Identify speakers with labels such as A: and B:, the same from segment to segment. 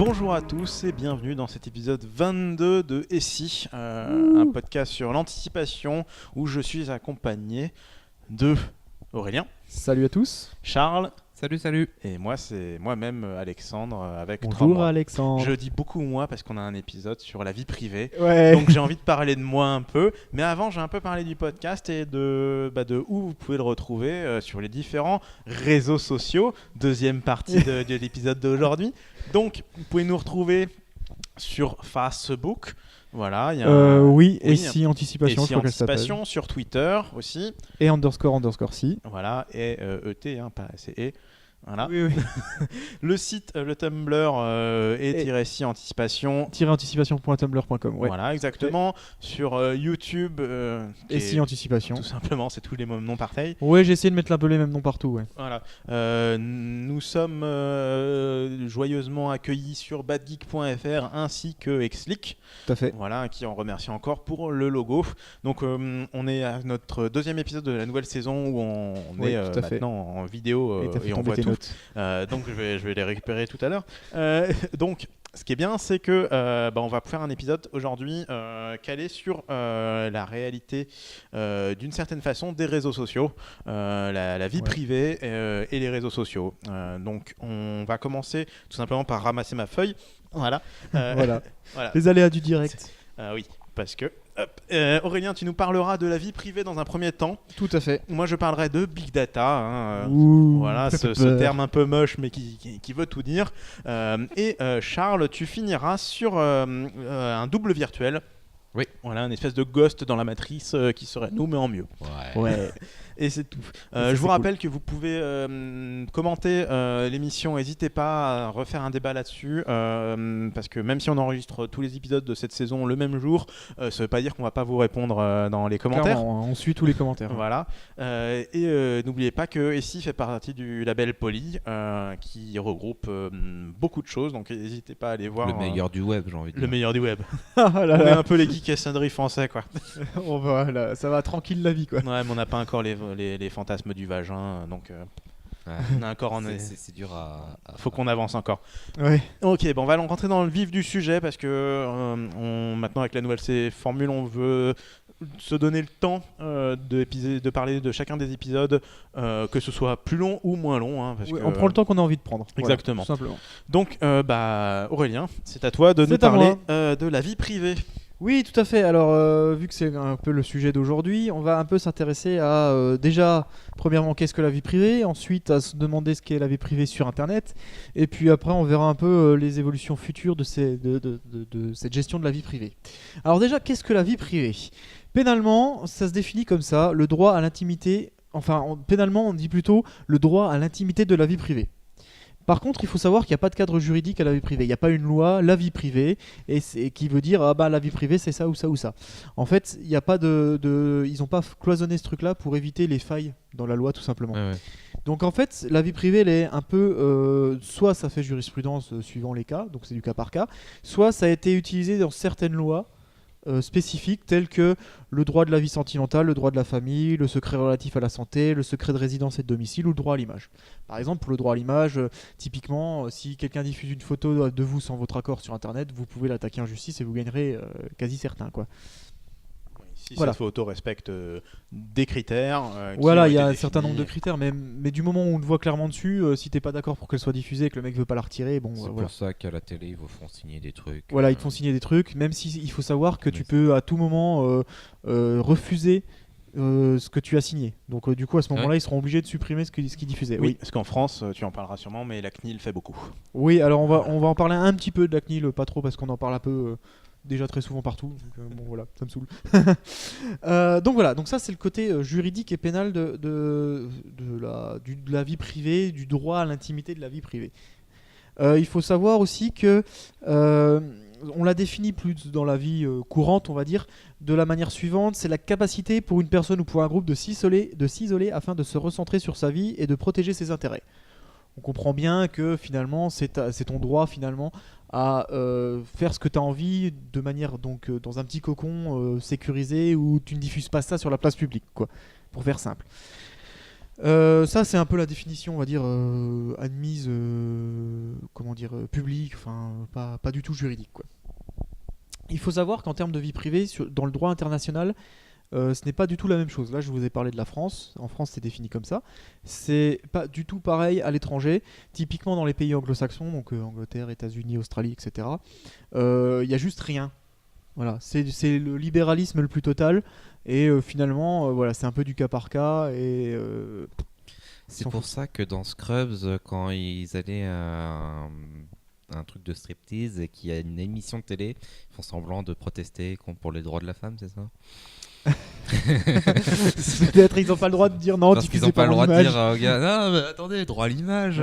A: Bonjour à tous et bienvenue dans cet épisode 22 de Et si, un podcast sur l'anticipation où je suis accompagné de Aurélien,
B: Salut à tous.
A: Charles
C: Salut.
A: et moi c'est moi-même Alexandre avec 3
B: Bonjour
A: mois.
B: Alexandre.
A: Je dis beaucoup moi parce qu'on a un épisode sur la vie privée.
B: Ouais.
A: Donc j'ai envie de parler de moi un peu, mais avant j'ai un peu parlé du podcast et de où vous pouvez le retrouver sur les différents réseaux sociaux. Deuxième partie de l'épisode d'aujourd'hui. Donc vous pouvez nous retrouver sur Facebook. Voilà, il y a
B: oui,
A: oui,
B: et si anticipation,
A: et
B: je crois qu'elle s'appelle.
A: anticipation sur Twitter aussi.
B: Et underscore si.
A: Voilà, et ET, hein, pas c'est et. Voilà.
B: Oui.
A: Le site, le Tumblr et si anticipation.
B: Anticipation.tumblr.com. Ouais.
A: Voilà, exactement. Sur YouTube.
B: Et si anticipation.
A: Tout simplement, c'est tous les mêmes noms pareils.
B: Ouais, j'ai essayé de mettre un peu les mêmes noms partout. Ouais.
A: Voilà. Nous sommes joyeusement accueillis sur badgeek.fr ainsi que Exlic.
B: Tout à fait.
A: Voilà, qui en remercie encore pour le logo. Donc, on est à notre deuxième épisode de la nouvelle saison où on
B: Oui,
A: est
B: tout à fait.
A: maintenant en vidéo et on voit tout. Donc, je vais les récupérer tout à l'heure. Donc, ce qui est bien, c'est que on va faire un épisode aujourd'hui calé sur la réalité d'une certaine façon des réseaux sociaux, la vie privée et les réseaux sociaux. Donc, on va commencer tout simplement par ramasser ma feuille. Voilà.
B: Voilà.
A: Voilà.
B: Les aléas du direct.
A: Oui, parce que... Aurélien, tu nous parleras de la vie privée dans un premier temps.
B: Tout à fait.
A: Moi, je parlerai de Big Data.
B: Ouh,
A: Voilà, ce terme un peu moche, mais qui veut tout dire. Et Charles, tu finiras sur un double virtuel.
C: Oui.
A: Voilà, une espèce de ghost dans la matrice qui serait nous, mais en mieux.
B: Ouais.
A: Et c'est tout.
B: Ça,
A: Je
B: c'est
A: vous rappelle que vous pouvez commenter l'émission. N'hésitez pas à refaire un débat là-dessus. Parce que même si on enregistre tous les épisodes de cette saison le même jour, ça ne veut pas dire qu'on ne va pas vous répondre dans les commentaires.
B: Clairement, on suit tous les commentaires.
A: Voilà. Et n'oubliez pas que Essi fait partie du label Poly qui regroupe beaucoup de choses. Donc n'hésitez pas à aller voir.
C: Le meilleur du web, j'ai envie de dire.
A: Le meilleur du web.
B: Ah
A: On
B: là
A: est
B: là.
A: un peu les geeks et sonneries français, quoi.
B: Voilà, ça va tranquille la vie, quoi.
A: Ouais, mais on n'a pas encore les fantasmes du vagin, donc
C: Ouais.
A: on a encore
C: C'est dur à
A: faut qu'on avance encore.
B: Ouais.
A: Ok, bon, on va rentrer dans le vif du sujet parce que maintenant avec la nouvelle formule, on veut se donner le temps de parler de chacun des épisodes, que ce soit plus long ou moins long. Hein, parce
B: Ouais,
A: que,
B: on prend le temps qu'on a envie de prendre.
A: Exactement.
B: Voilà, tout simplement.
A: Donc, Aurélien, c'est à toi de nous
B: C'est à
A: parler
B: moi.
A: de la vie privée.
B: Oui, tout à fait. Alors, vu que c'est un peu le sujet d'aujourd'hui, on va un peu s'intéresser à déjà, premièrement, qu'est-ce que la vie privée, ensuite à se demander ce qu'est la vie privée sur Internet, et puis après, on verra un peu les évolutions futures de cette gestion de la vie privée. Alors déjà, qu'est-ce que la vie privée ? Pénalement, ça se définit comme ça, le droit à l'intimité, pénalement, on dit plutôt le droit à l'intimité de la vie privée. Par contre, il faut savoir qu'il n'y a pas de cadre juridique à la vie privée. Il n'y a pas une loi, la vie privée, et qui veut dire la vie privée c'est ça ou ça ou ça. En fait, il n'y a pas ils n'ont pas cloisonné ce truc-là pour éviter les failles dans la loi tout simplement.
C: Ouais.
B: Donc en fait, la vie privée, elle est un peu, soit ça fait jurisprudence suivant les cas, donc c'est du cas par cas, soit ça a été utilisé dans certaines lois spécifiques tels que le droit de la vie sentimentale, le droit de la famille, le secret relatif à la santé, le secret de résidence et de domicile ou le droit à l'image. Par exemple, pour le droit à l'image, typiquement, si quelqu'un diffuse une photo de vous sans votre accord sur Internet, vous pouvez l'attaquer en justice et vous gagnerez quasi certain, quoi.
A: Si
B: Voilà.
A: cette photo respecte des critères.
B: Voilà,
A: qui ont
B: il y a
A: été
B: un certain
A: définis.
B: nombre de critères, mais du moment où on le voit clairement dessus, si t'es pas d'accord pour qu'elle soit diffusée et que le mec veut pas la retirer, bon,
C: C'est
B: voilà.
C: pour ça qu'à la télé, ils vous font signer des trucs.
B: Voilà, ils te font signer des trucs, même si il faut savoir que tu peux à tout moment refuser ce que tu as signé. Donc du coup, à ce moment-là,
C: Ouais.
B: ils seront obligés de supprimer ce qu'ils diffusaient.
A: Oui,
B: Oui.
A: parce qu'en France, tu en parleras sûrement, mais la CNIL fait beaucoup.
B: Oui, alors on va en parler un petit peu de la CNIL, pas trop parce qu'on en parle un peu déjà très souvent partout. Donc, bon voilà, ça me saoule. Donc voilà, donc ça c'est le côté juridique et pénal de la vie privée, du droit à l'intimité de la vie privée. Il faut savoir aussi que on l'a défini plus dans la vie courante, on va dire, de la manière suivante, c'est la capacité pour une personne ou pour un groupe de s'isoler afin de se recentrer sur sa vie et de protéger ses intérêts. On comprend bien que finalement c'est ton droit finalement à faire ce que tu as envie de manière donc dans un petit cocon sécurisé où tu ne diffuses pas ça sur la place publique, quoi, pour faire simple. Ça, c'est un peu la définition, on va dire, admise, publique, enfin, pas du tout juridique, quoi. Il faut savoir qu'en termes de vie privée, dans le droit international, ce n'est pas du tout la même chose. Là, je vous ai parlé de la France. En France, c'est défini comme ça. C'est pas du tout pareil à l'étranger. Typiquement dans les pays anglo-saxons, donc Angleterre, États-Unis, Australie, etc. Il y a juste rien. Voilà, c'est le libéralisme le plus total. Et finalement, voilà, c'est un peu du cas par cas. Et
C: c'est pour ça que dans Scrubs, quand ils allaient à un truc de striptease et qu'il y a une émission de télé, ils font semblant de protester pour les droits de la femme, c'est ça?
B: Peut-être ils n'ont pas le droit de dire non,
C: parce qu'ils n'ont pas le droit de dire au gars, non mais attendez, droit à l'image.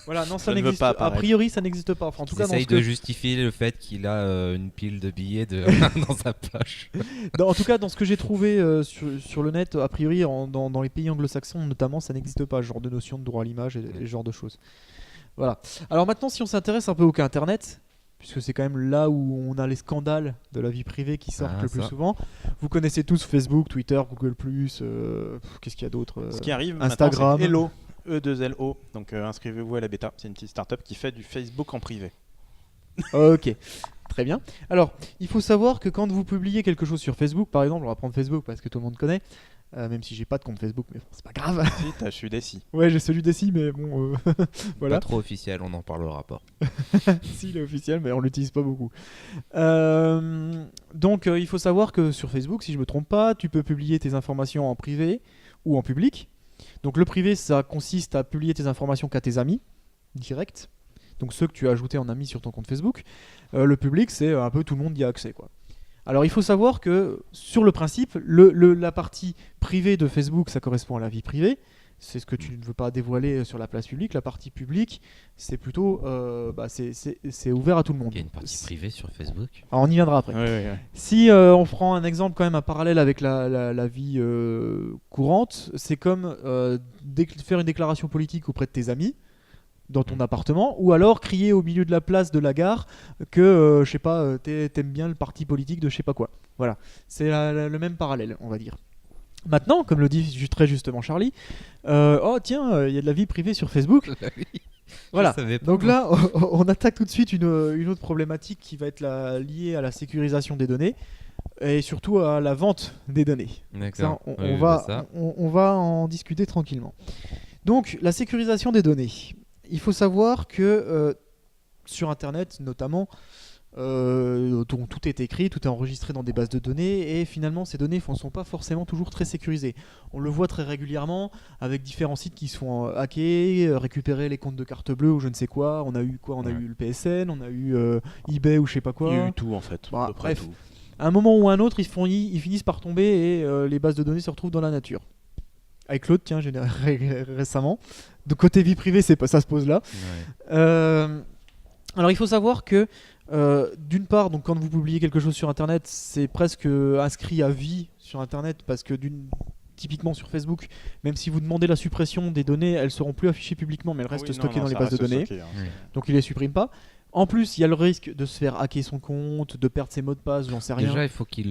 B: Voilà, non, ça n'existe pas. A priori, ça n'existe pas. Enfin, en tout cas,
C: essaye de justifier le fait qu'il a une pile de billets dans sa poche.
B: En tout cas, dans ce que j'ai trouvé sur le net, a priori, dans les pays anglo-saxons notamment, ça n'existe pas, ce genre de notion de droit à l'image et ce genre de choses. Voilà. Alors maintenant, si on s'intéresse un peu au cas Internet, puisque c'est quand même là où on a les scandales de la vie privée qui sortent le plus souvent. Vous connaissez tous Facebook, Twitter, Google+, qu'est-ce qu'il y a d'autre
A: Ce qui arrive
B: Instagram.
A: C'est Hello, E2LO. Donc inscrivez-vous à la bêta. C'est une petite startup qui fait du Facebook en privé.
B: Ok, très bien. Alors, il faut savoir que quand vous publiez quelque chose sur Facebook, par exemple, on va prendre Facebook parce que tout le monde connaît, même si j'ai pas de compte Facebook, mais bon, c'est pas grave.
A: Si, t'as celui d'Essie.
B: Ouais, j'ai celui d'Essie, mais bon, voilà.
C: Pas trop officiel, on en parlera pas.
B: Si, il est officiel, mais on l'utilise pas beaucoup. Donc, il faut savoir que sur Facebook, si je me trompe pas, tu peux publier tes informations en privé ou en public. Donc, le privé, ça consiste à publier tes informations qu'à tes amis, direct. Donc, ceux que tu as ajoutés en amis sur ton compte Facebook. Le public, c'est un peu tout le monde y a accès, quoi. Alors il faut savoir que sur le principe, la partie privée de Facebook, ça correspond à la vie privée. C'est ce que tu ne veux pas dévoiler sur la place publique. La partie publique, c'est plutôt c'est ouvert à tout le monde.
C: Il y a une partie privée sur Facebook.
B: Alors on y viendra après.
A: Ouais.
B: Si on prend un exemple quand même, un parallèle avec la vie courante, c'est comme faire une déclaration politique auprès de tes amis dans ton appartement, ou alors crier au milieu de la place de la gare que je sais pas, t'aimes bien le parti politique de je sais pas quoi. Voilà, c'est le même parallèle, on va dire. Maintenant, comme le dit très justement Charlie, oh tiens, il y a de la vie privée sur Facebook. Voilà. Donc là, on attaque tout de suite une autre problématique qui va être liée à la sécurisation des données et surtout à la vente des données.
C: D'accord.
B: Ça, on va en discuter tranquillement. Donc, la sécurisation des données. Il faut savoir que sur Internet, notamment, tout est écrit, tout est enregistré dans des bases de données, et finalement, ces données ne sont pas forcément toujours très sécurisées. On le voit très régulièrement avec différents sites qui se font hacker, récupérer les comptes de carte bleue ou je ne sais quoi. On a eu quoi ? On a eu le PSN, on a eu eBay ou je sais pas quoi.
A: Il y a eu tout en fait.
B: Bah, bref,
A: tout.
B: À un moment ou à un autre, ils finissent par tomber et les bases de données se retrouvent dans la nature. Avec l'autre, tiens, récemment. De côté vie privée, ça se pose là. Ouais. Alors il faut savoir que d'une part, donc quand vous publiez quelque chose sur Internet, c'est presque inscrit à vie sur Internet parce que typiquement sur Facebook, même si vous demandez la suppression des données, elles seront plus affichées publiquement, mais elles restent stockées dans les bases de données. Donc il les supprime pas. En plus, il y a le risque de se faire hacker son compte, de perdre ses mots de passe, j'en sais rien.
C: Déjà, il faut qu'ils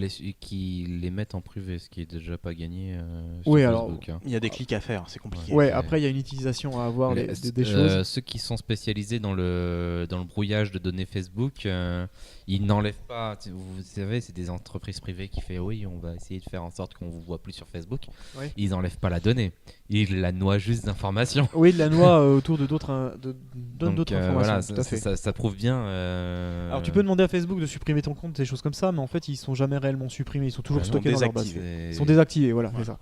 C: les mettent en privé, ce qui est déjà pas gagné sur
B: oui,
C: Facebook.
B: Alors,
A: il y a des clics à faire, c'est compliqué.
B: Ouais, après, il y a une utilisation à avoir des choses.
C: Ceux qui sont spécialisés dans le brouillage de données Facebook, ils n'enlèvent pas. Vous savez, c'est des entreprises privées qui font oui, on va essayer de faire en sorte qu'on vous voit plus sur Facebook. Ouais. Ils n'enlèvent pas la donnée. Ils la noient juste d'informations.
B: Oui, ils la noient autour de d'autres informations.
C: Voilà,
B: tout à fait.
C: Ça prouve bien.
B: Alors tu peux demander à Facebook de supprimer ton compte, des choses comme ça, mais en fait ils sont jamais réellement supprimés, ils sont toujours stockés dans leur base. Ils sont désactivés, voilà, c'est ça.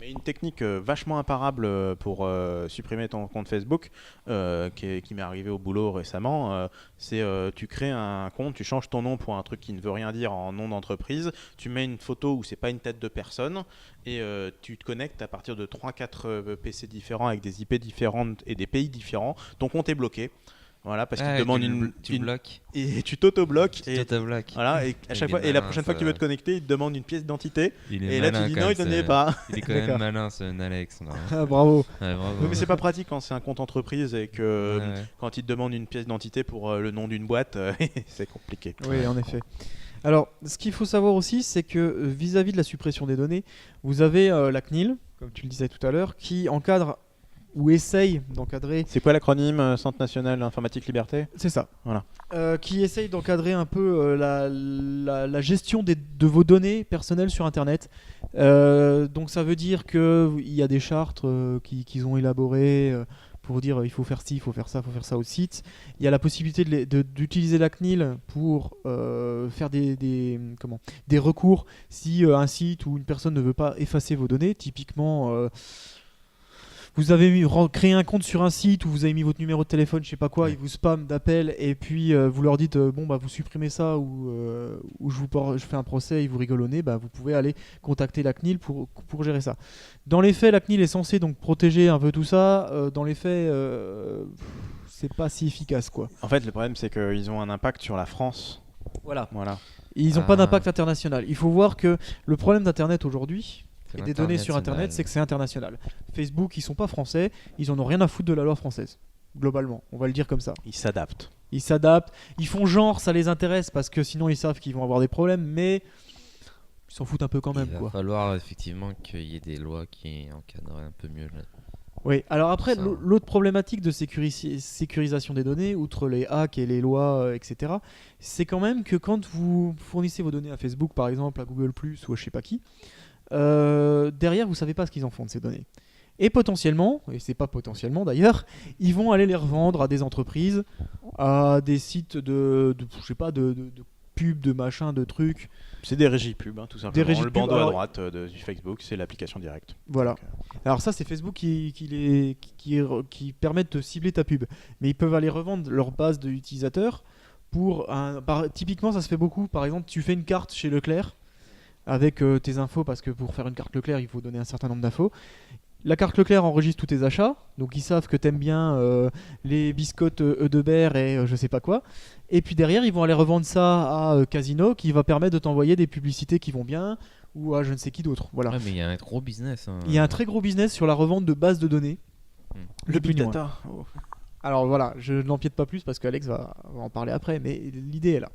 A: Mais une technique vachement imparable pour supprimer ton compte Facebook, qui m'est arrivé au boulot récemment, c'est tu crées un compte, tu changes ton nom pour un truc qui ne veut rien dire en nom d'entreprise, tu mets une photo où c'est pas une tête de personne et tu te connectes à partir de 3-4 PC différents avec des IP différentes et des pays différents, ton compte est bloqué. Voilà, parce qu'il te demande
C: tu bloques.
A: Et tu t'auto-bloques. Voilà, et à chaque fois, et la prochaine fois que tu veux te connecter, il te demande une pièce d'identité. Et là, tu dis non, il ne donnait pas.
C: Il est quand même malin, ce Alex.
B: Bravo.
C: Ouais, bravo.
A: Oui, mais c'est pas pratique quand c'est un compte entreprise et que quand il te demande une pièce d'identité pour le nom d'une boîte, c'est compliqué.
B: Oui, en effet. Alors, ce qu'il faut savoir aussi, c'est que vis-à-vis de la suppression des données, vous avez la CNIL, comme tu le disais tout à l'heure, qui encadre ou essaye d'encadrer.
A: C'est quoi l'acronyme Centre national informatique liberté ?
B: C'est ça.
A: Voilà.
B: Qui essaye d'encadrer un peu la gestion de vos données personnelles sur Internet. Donc ça veut dire qu'il y a des chartes qu'ils ont élaborées pour dire il faut faire ci, il faut faire ça au site. Il y a la possibilité d'utiliser la CNIL pour faire des recours si un site ou une personne ne veut pas effacer vos données. Typiquement, vous avez créé un compte sur un site où vous avez mis votre numéro de téléphone, je sais pas quoi, ils vous spamment d'appels et puis vous leur dites vous supprimez ça ou je fais un procès, ils vous rigolent au nez, vous pouvez aller contacter la CNIL pour gérer ça. Dans les faits, la CNIL est censée donc protéger un peu tout ça. Dans les faits, c'est pas si efficace quoi.
A: En fait, le problème c'est qu'ils ont un impact sur la France.
B: Voilà.
A: Et
B: ils n'ont pas d'impact international. Il faut voir que le problème d'Internet aujourd'hui, et des données sur Internet, c'est que c'est international. Facebook, ils sont pas français, ils en ont rien à foutre de la loi française. Globalement, on va le dire comme ça.
A: Ils s'adaptent.
B: Ils font genre, ça les intéresse parce que sinon ils savent qu'ils vont avoir des problèmes, mais ils s'en foutent un peu quand même.
C: Il va falloir effectivement qu'il y ait des lois qui encadrent un peu mieux.
B: Oui, alors après, l'autre problématique de sécurisation des données, outre les hacks et les lois, etc., c'est quand même que quand vous fournissez vos données à Facebook, par exemple, à Google+, ou à je sais pas qui, derrière vous savez pas ce qu'ils en font de ces données et potentiellement, et c'est pas potentiellement d'ailleurs, ils vont aller les revendre à des entreprises, à des sites de je sais pas de pubs, de machin, de trucs.
A: C'est des régies pubs tout simplement.
B: Des régies
A: le bandeau
B: pub,
A: à droite du Facebook, c'est l'application directe.
B: Voilà.
A: Donc,
B: alors ça c'est Facebook qui permet de cibler ta pub, mais ils peuvent aller revendre leur base d'utilisateurs pour typiquement ça se fait beaucoup. Par exemple, tu fais une carte chez Leclerc avec tes infos, parce que pour faire une carte Leclerc il faut donner un certain nombre d'infos. La carte Leclerc enregistre tous tes achats, donc ils savent que t'aimes bien les biscottes Eudebert et je sais pas quoi. Et puis derrière ils vont aller revendre ça à Casino, qui va permettre de t'envoyer des publicités qui vont bien, ou à je ne sais qui d'autre. Voilà.
C: Ouais, mais il y a un gros business.
B: Il y a un très gros business sur la revente de bases de données.
A: Le big data.
B: Alors voilà, je n'empiète pas plus parce qu'Alex va en parler après, mais l'idée est là.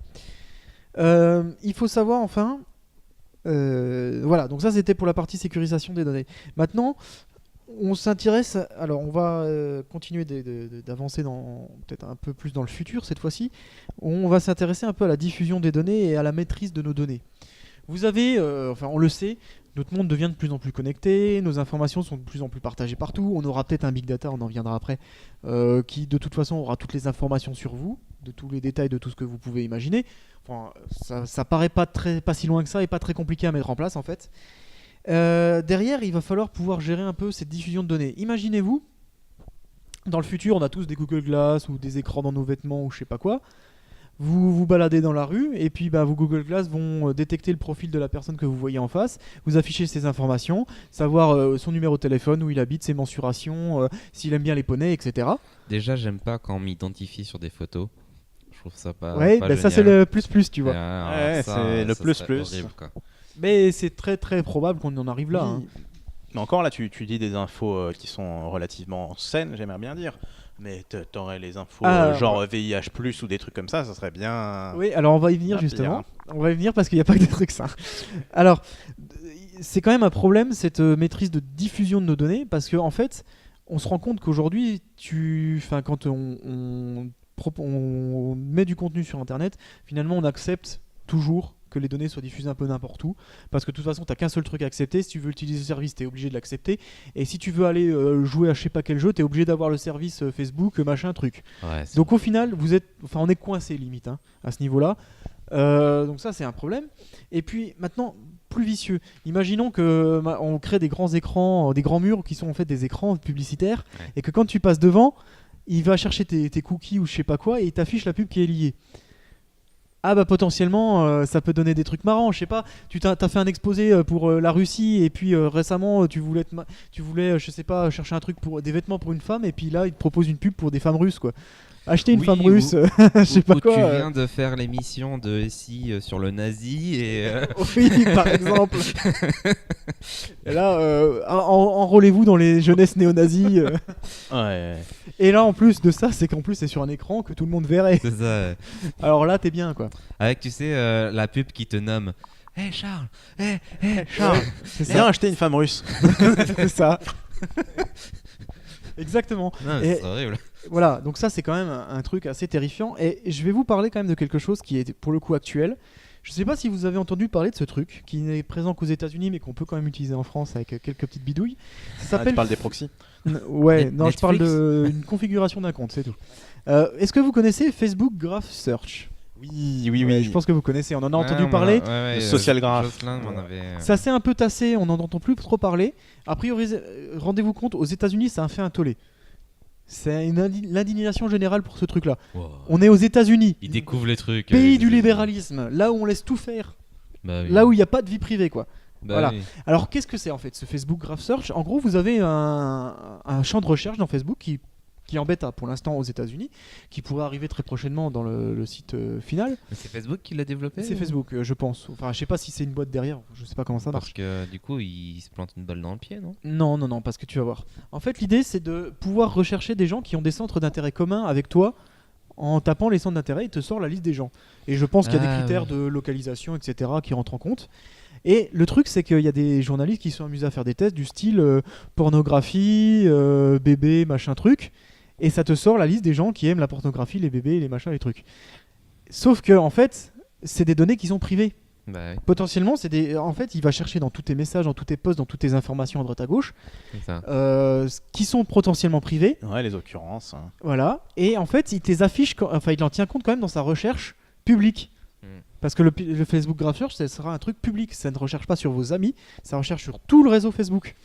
B: Il faut savoir enfin. Voilà, donc ça c'était pour la partie sécurisation des données. Maintenant, on s'intéresse. Alors, on va continuer d'avancer peut-être un peu plus dans le futur cette fois-ci. On va s'intéresser un peu à la diffusion des données et à la maîtrise de nos données. Vous avez, on le sait, notre monde devient de plus en plus connecté, nos informations sont de plus en plus partagées partout. On aura peut-être un big data, on en viendra après, qui de toute façon aura toutes les informations sur vous, de tous les détails de tout ce que vous pouvez imaginer. Enfin, ça paraît pas si loin que ça et pas très compliqué à mettre en place en fait. Derrière, il va falloir pouvoir gérer un peu cette diffusion de données. Imaginez-vous, dans le futur, on a tous des Google Glass ou des écrans dans nos vêtements ou je sais pas quoi. Vous vous baladez dans la rue et puis vos Google Glass vont détecter le profil de la personne que vous voyez en face, vous affichez ses informations, savoir son numéro de téléphone, où il habite, ses mensurations, s'il aime bien les poneys, etc.
C: Déjà, j'aime pas quand on m'identifie sur des photos. Je trouve ça pas.
B: Ouais,
C: pas
B: ça c'est le plus, tu vois.
A: C'est le plus.
C: Horrible, quoi.
B: Mais c'est très très probable qu'on en arrive là.
A: Oui.
B: Hein.
A: Mais encore là, tu dis des infos qui sont relativement saines, j'aimerais bien dire. Mais t'aurais les infos genre VIH+, ou des trucs comme ça serait bien...
B: Oui, alors on va y venir justement. On va y venir parce qu'il n'y a pas que des trucs sains. Alors, c'est quand même un problème cette maîtrise de diffusion de nos données, parce qu'en fait, on se rend compte qu'aujourd'hui, quand on met du contenu sur Internet, finalement on accepte toujours que les données soient diffusées un peu n'importe où, parce que de toute façon t'as qu'un seul truc à accepter. Si tu veux utiliser le service, t'es obligé de l'accepter, et si tu veux aller jouer à je sais pas quel jeu, t'es obligé d'avoir le service Facebook machin truc.
C: Ouais,
B: donc au final on est coincé limite à ce niveau là. Donc ça c'est un problème. Et puis maintenant, plus vicieux, imaginons que on crée des grands écrans, des grands murs qui sont en fait des écrans publicitaires, et que quand tu passes devant, il va chercher tes cookies ou je sais pas quoi et il t'affiche la pub qui est liée. Potentiellement ça peut donner des trucs marrants, je sais pas, t'as fait un exposé pour la Russie, et puis récemment tu voulais je sais pas, chercher un truc pour des vêtements pour une femme, et puis là il te propose une pub pour des femmes russes quoi. Acheter une femme russe, je sais pas quoi.
C: Tu viens de faire l'émission de SI sur le nazi et
B: oui, par exemple. Et là enrôlez-vous dans les jeunesses néo-nazis.
A: Ouais.
B: Et là en plus de ça, c'est qu'en plus c'est sur un écran que tout le monde verrait.
C: C'est ça.
B: Alors là t'es bien quoi.
C: Avec tu sais la pub qui te nomme Hey Charles,
A: Charles, viens acheter une femme russe.
B: C'est ça. Exactement.
C: Non,
B: Et
C: c'est horrible.
B: voilà, donc ça c'est quand même un truc assez terrifiant. Et je vais vous parler quand même de quelque chose qui est pour le coup actuel. Je sais pas si vous avez entendu parler de ce truc qui n'est présent qu'aux États-Unis mais qu'on peut quand même utiliser en France avec quelques petites bidouilles. Ça s'appelle.
A: Tu parles des proxys.
B: Ouais, non, je parle
C: Netflix.
B: d'une configuration d'un compte, c'est tout. Est-ce que vous connaissez Facebook Graph Search?
A: Oui.
B: Ouais, je pense que vous connaissez, on en a entendu parler.
A: Le social graph.
C: Jocelyn m'en avait.
B: Ça s'est un peu tassé, on n'en entend plus trop parler. A priori, rendez-vous compte, aux États-Unis, ça a fait un tollé. C'est l'indignation générale pour ce truc-là.
C: Wow.
B: On est aux États-Unis,
C: Ils découvrent les trucs.
B: pays du libéralisme, là où on laisse tout faire,
C: Bah oui.
B: là où il n'y a pas de vie privée, quoi.
C: Bah
B: voilà.
C: oui.
B: Alors, qu'est-ce que c'est en fait ce Facebook Graph Search? En gros, vous avez un champ de recherche dans Facebook qui est en bêta pour l'instant aux États-Unis, qui pourrait arriver très prochainement dans le site final.
C: Mais c'est Facebook qui l'a développé
B: C'est
C: ou-
B: Facebook, je pense. Enfin, je sais pas si c'est une boîte derrière, je sais pas comment ça marche.
C: Parce que du coup, il se plante une balle dans le pied, non?
B: Non, parce que tu vas voir. En fait, l'idée, c'est de pouvoir rechercher des gens qui ont des centres d'intérêt communs avec toi. En tapant les centres d'intérêt, il te sort la liste des gens. Et je pense qu'il y a des
C: Ah,
B: critères
C: oui.
B: de localisation, etc., qui rentrent en compte. Et le truc, c'est qu'il y a des journalistes qui sont amusés à faire des tests du style pornographie, bébé, machin truc. Et ça te sort la liste des gens qui aiment la pornographie, les bébés, les machins, les trucs. Sauf que, en fait, c'est des données qui sont privées.
C: Bah oui,
B: Potentiellement, en fait, il va chercher dans tous tes messages, dans tous tes posts, dans toutes tes informations à droite à gauche,
C: c'est ça.
B: qui sont potentiellement privées.
A: Ouais, les occurrences.
B: Voilà. Et en fait, il te les affiche, enfin, il en tient compte quand même dans sa recherche publique. Parce que le Facebook Graph Search, ça sera un truc public. Ça ne recherche pas sur vos amis, ça recherche sur tout le réseau Facebook.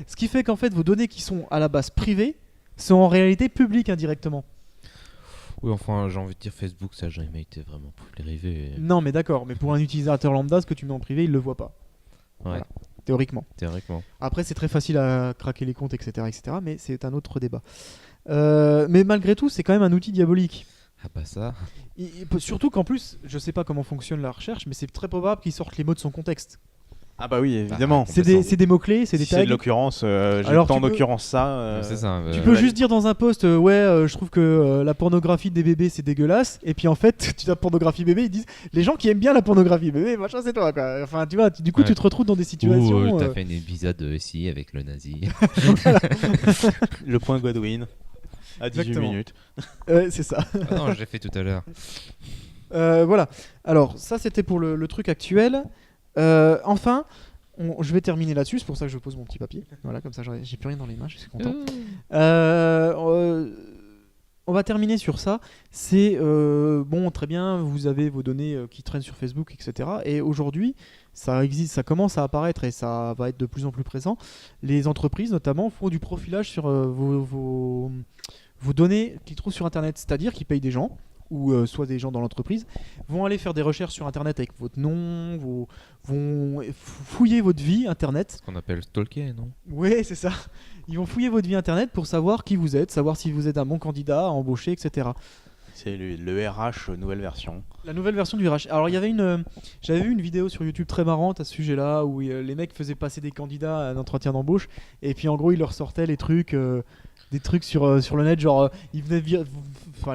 B: Ce qui fait qu'en fait, vos données qui sont à la base privées sont en réalité publiques indirectement.
C: Oui, enfin, j'ai envie de dire Facebook, ça n'a jamais été vraiment popularisé.
B: Non, mais d'accord. Mais pour un utilisateur lambda, ce que tu mets en privé, il le voit pas.
C: Ouais,
B: Voilà. Théoriquement.
C: théoriquement.
B: Après, c'est très facile à craquer les comptes, etc. Mais c'est un autre débat. Mais malgré tout, c'est quand même un outil diabolique.
C: Ah bah ça.
B: Surtout qu'en plus, je sais pas comment fonctionne la recherche, mais c'est très probable qu'ils sortent les mots de son contexte.
A: Ah bah oui, évidemment.
C: Ah,
B: C'est des mots-clés, c'est des
A: Si c'est
B: tags.
A: de l'occurrence, j'ai
B: Alors,
A: tant
B: tu peux-
A: d'occurrence ça.
C: C'est ça.
B: Tu peux juste dire dans un post, je trouve que la pornographie des bébés c'est dégueulasse. Et puis en fait, tu tapes pornographie bébé, ils disent les gens qui aiment bien la pornographie bébé, machin, c'est toi quoi. Enfin, tu vois, du coup,
C: Ouais.
B: tu te retrouves dans des situations.
C: Ou t'as fait un épisode ici avec le nazi.
A: Le point Godwin à 18
B: Exactement.
A: minutes.
B: C'est ça.
C: Ah non, je l'ai fait tout à l'heure.
B: Voilà. Alors, ça c'était pour le truc actuel. Enfin, je vais terminer là-dessus. C'est pour ça que je pose mon petit papier. Voilà, comme ça, j'ai plus rien dans les mains. Je suis content. On va terminer sur ça. C'est bon, très bien. Vous avez vos données qui traînent sur Facebook, etc. Et aujourd'hui, ça existe, ça commence à apparaître et ça va être de plus en plus présent. Les entreprises, notamment, font du profilage sur vos données qu'ils trouvent sur Internet, c'est-à-dire qu'ils payent des gens ou soit des gens dans l'entreprise vont aller faire des recherches sur Internet avec votre nom, vont fouiller votre vie Internet.
C: Ce qu'on appelle stalker, non?
B: Oui, c'est ça. Ils vont fouiller votre vie Internet pour savoir qui vous êtes, savoir si vous êtes un bon candidat à embaucher, etc.
A: C'est le RH nouvelle version.
B: La nouvelle version du RH. Alors, j'avais vu une vidéo sur YouTube très marrante à ce sujet-là où les mecs faisaient passer des candidats à un entretien d'embauche et puis en gros ils leur sortaient les trucs. Des trucs sur le net, genre ils venaient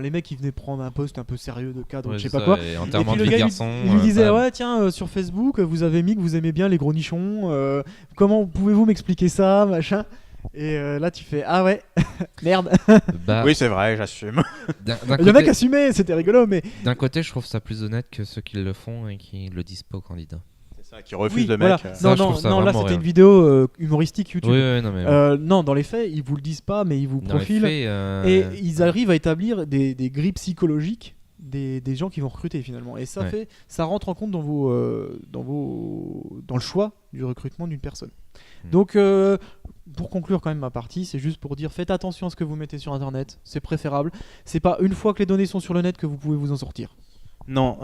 B: les mecs ils venaient prendre un poste un peu sérieux de cadre,
C: Ouais,
B: je sais
C: c'est
B: pas
C: ça,
B: quoi.
C: et
B: Et
C: enterrement
B: puis
C: de
B: le
C: vie de
B: gars
C: garçon.
B: il lui disait
C: bam.
B: ouais tiens sur Facebook vous avez mis que vous aimez bien les gros nichons, comment pouvez-vous m'expliquer ça machin. Et là tu fais ah ouais merde.
C: Bah,
A: Oui, c'est vrai, j'assume.
B: Le mec assumait, c'était rigolo mais
C: d'un côté, je trouve ça plus honnête que ceux qui le font et qui le disent pas aux candidats.
A: C'est ça qui refuse
B: oui,
A: le
B: voilà.
A: mec.
C: Ça, je trouve ça
B: non là
C: vraiment
B: c'était
C: rien.
B: une vidéo humoristique YouTube.
C: Oui, non, mais
B: Non dans les faits ils vous le disent pas mais ils vous
C: dans les
B: profilent.
C: faits,
B: Et ils arrivent à établir des grilles psychologiques des gens qui vont recruter finalement. Et ça,
C: Ouais.
B: ça rentre en compte dans le choix du recrutement d'une personne.
C: Mm.
B: Donc, pour conclure quand même ma partie, c'est juste pour dire faites attention à ce que vous mettez sur Internet. C'est préférable. C'est pas une fois que les données sont sur le net que vous pouvez vous en sortir.
A: Non,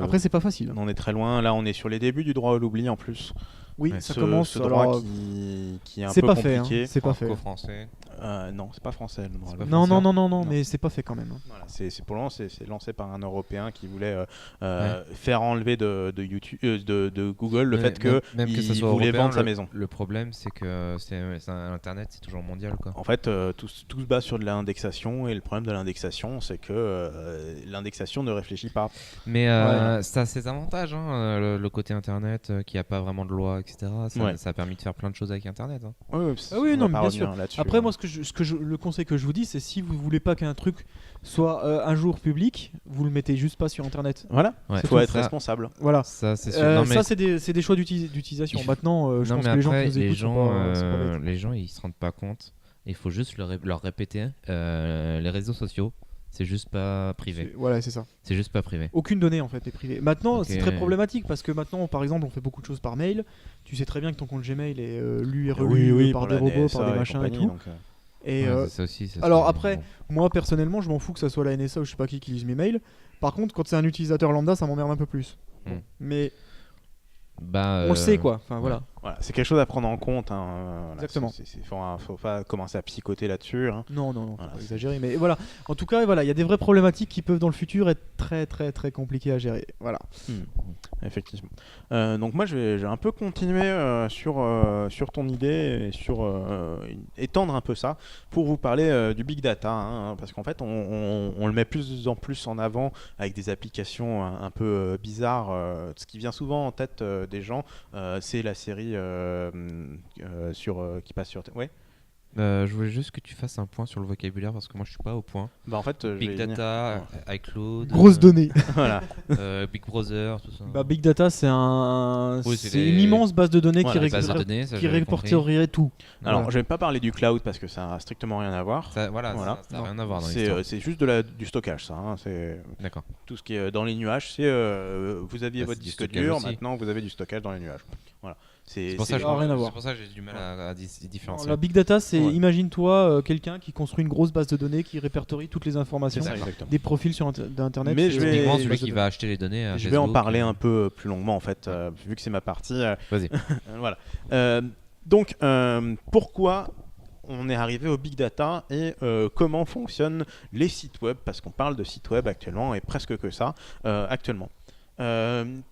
B: Après, c'est pas facile.
A: on est très loin. Là, on est sur les débuts du droit à l'oubli en plus.
B: Oui, ça commence.
A: Ce droit
B: alors,
A: qui est un
B: c'est
A: peu
B: pas
A: compliqué.
B: fait. C'est pas fait.
C: Français.
A: Non, c'est pas français. Le droit.
B: Non, mais c'est pas fait quand même.
A: Voilà, c'est pour le moment, c'est lancé par un Européen qui voulait faire enlever de YouTube, de Google le fait que
C: ce soit
A: voulait
C: européen,
A: vendre sa maison.
C: Le problème, c'est que Internet, c'est toujours mondial, quoi.
A: En fait, tout se base sur de l'indexation, et le problème de l'indexation, c'est que l'indexation ne réfléchit pas.
C: Mais ça a ses avantages, hein, le côté Internet, qui a pas vraiment de loi, etc. Ça a permis de faire plein de choses avec Internet. Hein.
B: Oui, non, mais bien sûr. Après, moi, le conseil que je vous dis, c'est si vous voulez pas qu'un truc soit un jour public, vous le mettez juste pas sur Internet.
A: Voilà, il faut être responsable.
B: Voilà.
C: Ça, c'est sûr.
B: Ça, c'est des choix d'utilisation. Maintenant, je pense que les gens qui nous écoutent,
C: les gens, ils se rendent pas compte. Il faut juste leur répéter les réseaux sociaux. C'est juste pas privé.
B: Voilà, c'est ça.
C: C'est juste pas privé.
B: Aucune donnée en fait est privée. Maintenant, c'est très problématique parce que maintenant, par exemple, on fait beaucoup de choses par mail. Tu sais très bien que ton compte Gmail est lu et relu par des robots, par des machins et tout.
A: Donc,
B: et
C: ça aussi,
B: alors après, moi personnellement, je m'en fous que ça soit la NSA ou je sais pas qui lise mes mails. Par contre, quand c'est un utilisateur lambda, ça m'emmerde un peu plus. Bon. Mais on le sait quoi. Enfin voilà.
A: Voilà, c'est quelque chose à prendre en compte. Voilà,
B: exactement.
A: Faut pas commencer à psychoter là-dessus. Hein.
B: Non, voilà, faut pas exagérer. Mais voilà, en tout cas, voilà, il y a des vraies problématiques qui peuvent dans le futur être très, très, très compliquées à gérer. Voilà.
A: Effectivement. Donc moi, je vais un peu continuer sur ton idée et sur étendre un peu ça pour vous parler du big data, hein, parce qu'en fait, on le met plus en plus en avant avec des applications un peu bizarres. Ce qui vient souvent en tête des gens, c'est la série qui passe sur... Ouais.
C: Je voulais juste que tu fasses un point sur le vocabulaire parce que moi je suis pas au point.
A: Bah en fait,
C: Big Data, iCloud,
B: grosses données.
A: Voilà.
C: Big Brother, tout ça.
B: Bah, Big Data, c'est une immense base de données qui répertorierait tout.
A: Alors, je vais pas parler du cloud parce que ça n'a strictement rien à voir.
C: Ça n'a rien à voir dans l'histoire.
A: C'est juste du stockage, ça. Hein.
C: D'accord.
A: Tout ce qui est dans les nuages, c'est vous aviez votre disque dur, maintenant vous avez du stockage dans les nuages. Voilà. C'est
C: pour ça que j'ai du mal à différencier.
B: La big data, c'est imagine-toi quelqu'un qui construit une grosse base de données qui répertorie toutes les informations des profils sur d'internet.
C: Mais celui qui va acheter les données.
A: Je vais en parler un peu plus longuement en fait, vu que c'est ma partie.
C: Vas-y.
A: Voilà. Donc, pourquoi on est arrivé au big data et comment fonctionnent les sites web, parce qu'on parle de sites web actuellement et presque que ça actuellement.